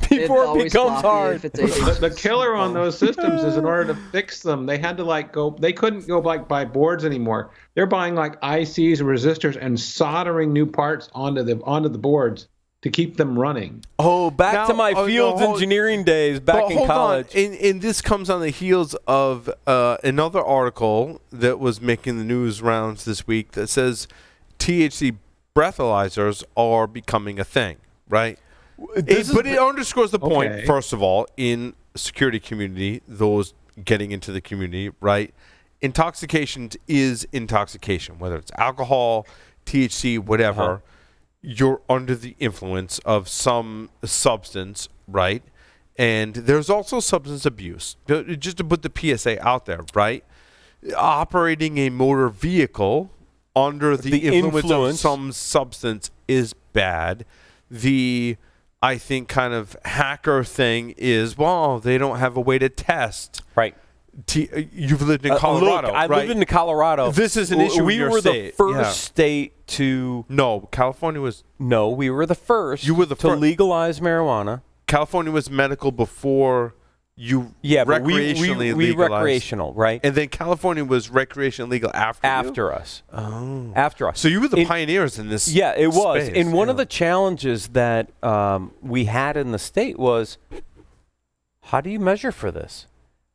Before it becomes hard. The killer on those systems is in order to fix them, they had to they couldn't go buy boards anymore. They're buying ICs and resistors and soldering new parts onto the boards to keep them running. Oh, back to my fields engineering days back in college. And this comes on the heels of another article that was making the news rounds this week that says THC breathalyzers are becoming a thing, right? But it underscores the point, first of all, in security community, those getting into the community, right? Intoxication is intoxication, whether it's alcohol, THC, whatever. You're under the influence of some substance, right? And there's also substance abuse. Just to put the PSA out there, right? Operating a motor vehicle under the influence of some substance is bad. I think, kind of hacker thing is, well, they don't have a way to test. Right. You've lived in Colorado, look, I lived in Colorado. This is an issue. We were the first state to. No, California was. No, we were the first. You were the to legalize marijuana. California was medical before you. Yeah, but recreationally we recreational, right? And then California was recreational legal after us. Oh, after us. So you were the pioneers in this. Yeah, it was. Space. And one of the challenges that we had in the state was, how do you measure for this?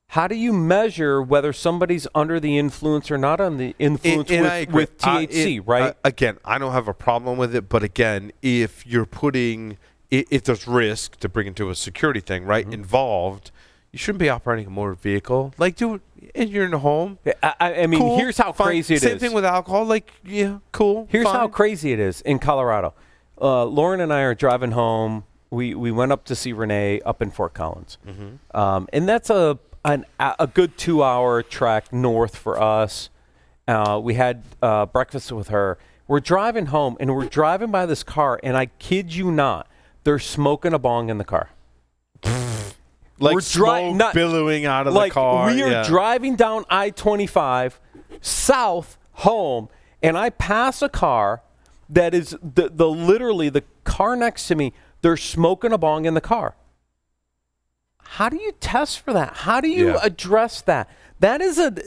How do you measure whether somebody's under the influence or not on the influence with THC, right? Again, I don't have a problem with it, but again, if you're if there's risk to bring into a security thing, right, involved, you shouldn't be operating a motor vehicle. Like, do it, and you're in the home. I mean, cool, here's how crazy it is. Same thing with alcohol. Like, yeah, cool. Here's how crazy it is in Colorado. Lauren and I are driving home. We went up to see Renee up in Fort Collins, and that's a good 2-hour trek north for us. We had breakfast with her. We're driving home, and we're driving by this car, and I kid you not, they're smoking a bong in the car. Like smoke billowing out of the car. We are driving down I-25 south home, and I pass a car that is literally the car next to me. They're smoking a bong in the car. How do you test for that? How do you address that? That is an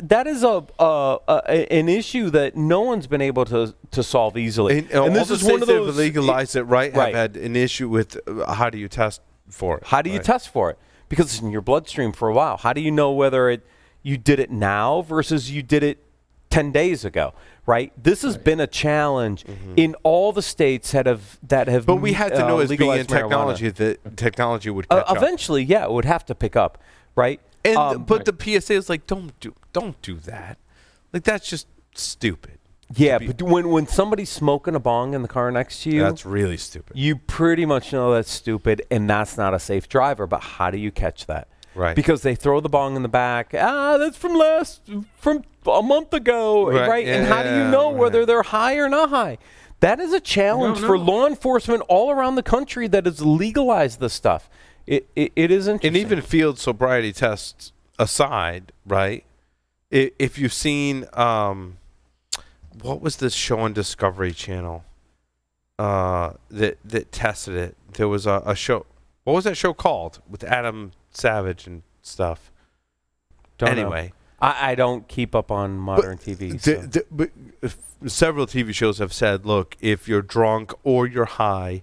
issue that no one's been able to solve easily. And this is one of those legalize it, right? Have had an issue with how do you test for it? How do you test for it? Because it's in your bloodstream for a while. How do you know whether you did it now versus you did it 10 days ago, right? This has been a challenge in all the states that have. But we had to know as being in technology that technology would catch up. Eventually, yeah, it would have to pick up, right? And but the PSA is like, don't do that. Like, that's just stupid. Yeah, but when somebody's smoking a bong in the car next to you, that's really stupid. You pretty much know that's stupid, and that's not a safe driver. But how do you catch that? Right. Because they throw the bong in the back. That's from a month ago, right? And how do you know whether they're high or not high? That is a challenge for law enforcement all around the country that has legalized this stuff. It is interesting. And even field sobriety tests aside, right? If you've seen, what was this show on Discovery Channel that tested it? There was a show. What was that show called with Adam Savage and stuff? Anyway, I don't keep up on modern TV. But several TV shows have said, look, if you're drunk or you're high,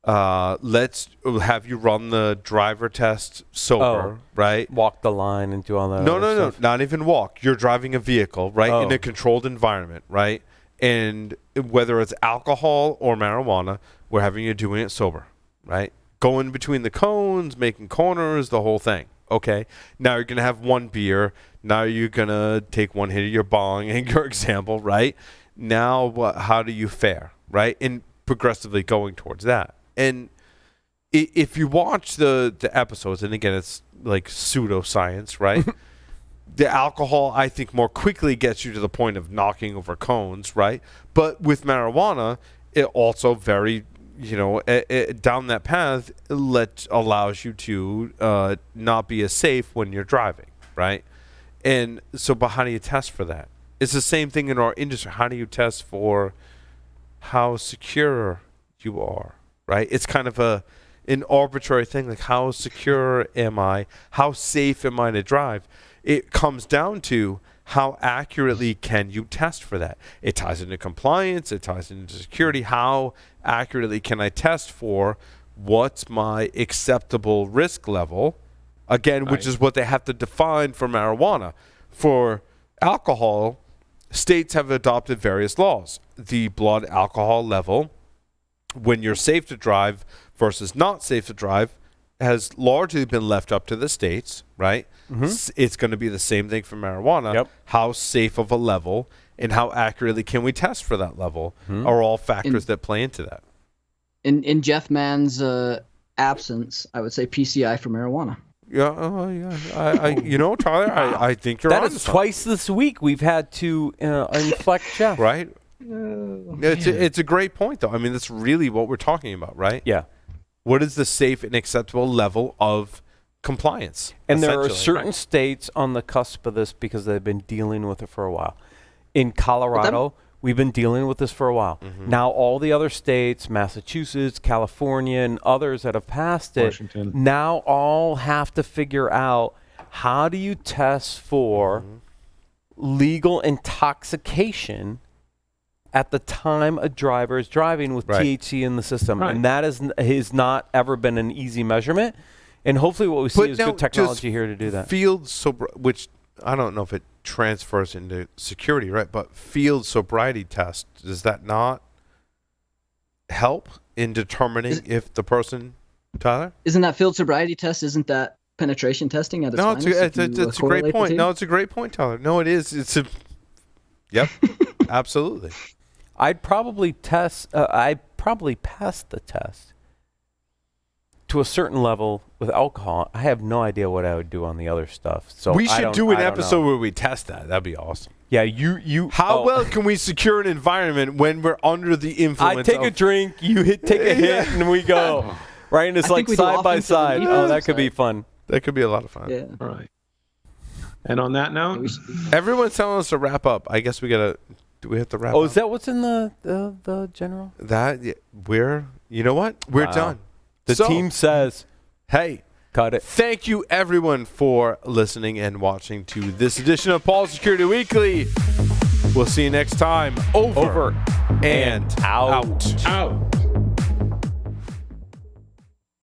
let's have you run the driver test sober, right? Walk the line and do all that. No, not even walk. You're driving a vehicle, right, in a controlled environment, right? And whether it's alcohol or marijuana, we're having you doing it sober, right? Going between the cones, making corners, the whole thing. Okay, now you're going to have one beer. Now you're going to take one hit of your bong in your example, right? Now how do you fare, right? And progressively going towards that. And if you watch the episodes, and again, it's like pseudoscience, right? The alcohol, I think, more quickly gets you to the point of knocking over cones, right? But with marijuana, it also very, down that path, allows you to not be as safe when you're driving, right? And so, but how do you test for that? It's the same thing in our industry. How do you test for how secure you are, right? It's kind of an arbitrary thing, like how secure am I? How safe am I to drive? It comes down to how accurately can you test for that? It ties into compliance. It ties into security. How accurately can I test for what's my acceptable risk level? Again, which is what they have to define for marijuana. For alcohol, states have adopted various laws. The blood alcohol level, when you're safe to drive versus not safe to drive, has largely been left up to the states, right? Mm-hmm. It's going to be the same thing for marijuana. Yep. How safe of a level and how accurately can we test for that level are all factors that play into that. In Jeff Mann's absence, I would say PCI for marijuana. Yeah, Tyler, I think you're on. That is twice this week we've had to inflect Jeff. Right? It's a great point, though. I mean, that's really what we're talking about, right? Yeah. What is the safe and acceptable level of compliance? And there are certain states on the cusp of this because they've been dealing with it for a while. In Colorado, we've been dealing with this for a while. Mm-hmm. Now all the other states, Massachusetts, California, and others that have passed it, now all have to figure out how do you test for legal intoxication at the time a driver is driving with THC in the system. Right. And that has not ever been an easy measurement. And hopefully what we see is good technology here to do that. Field sobriety, which I don't know if it transfers into security, right? But field sobriety test, does that not help in determining if the person, Tyler? Isn't that field sobriety test, isn't that penetration testing at its finest? It's a great point. No, it's a great point, Tyler. No, it is. Yep, absolutely. I'd probably pass the test to a certain level with alcohol. I have no idea what I would do on the other stuff. So we should do an episode where we test that. That'd be awesome. Yeah, you. How well can we secure an environment when we're under the influence? I take a drink, you take a hit, and we go. Right, and it's like side by side. Oh, that could be fun. That could be a lot of fun. Yeah. All right. And on that note, everyone's telling us to wrap up. I guess we gotta. Do we have to wrap up? Oh, is that what's in the general? You know what? We're done. The team says, hey, cut it. Thank you, everyone, for listening and watching to this edition of Paul Security Weekly. We'll see you next time. Over and out.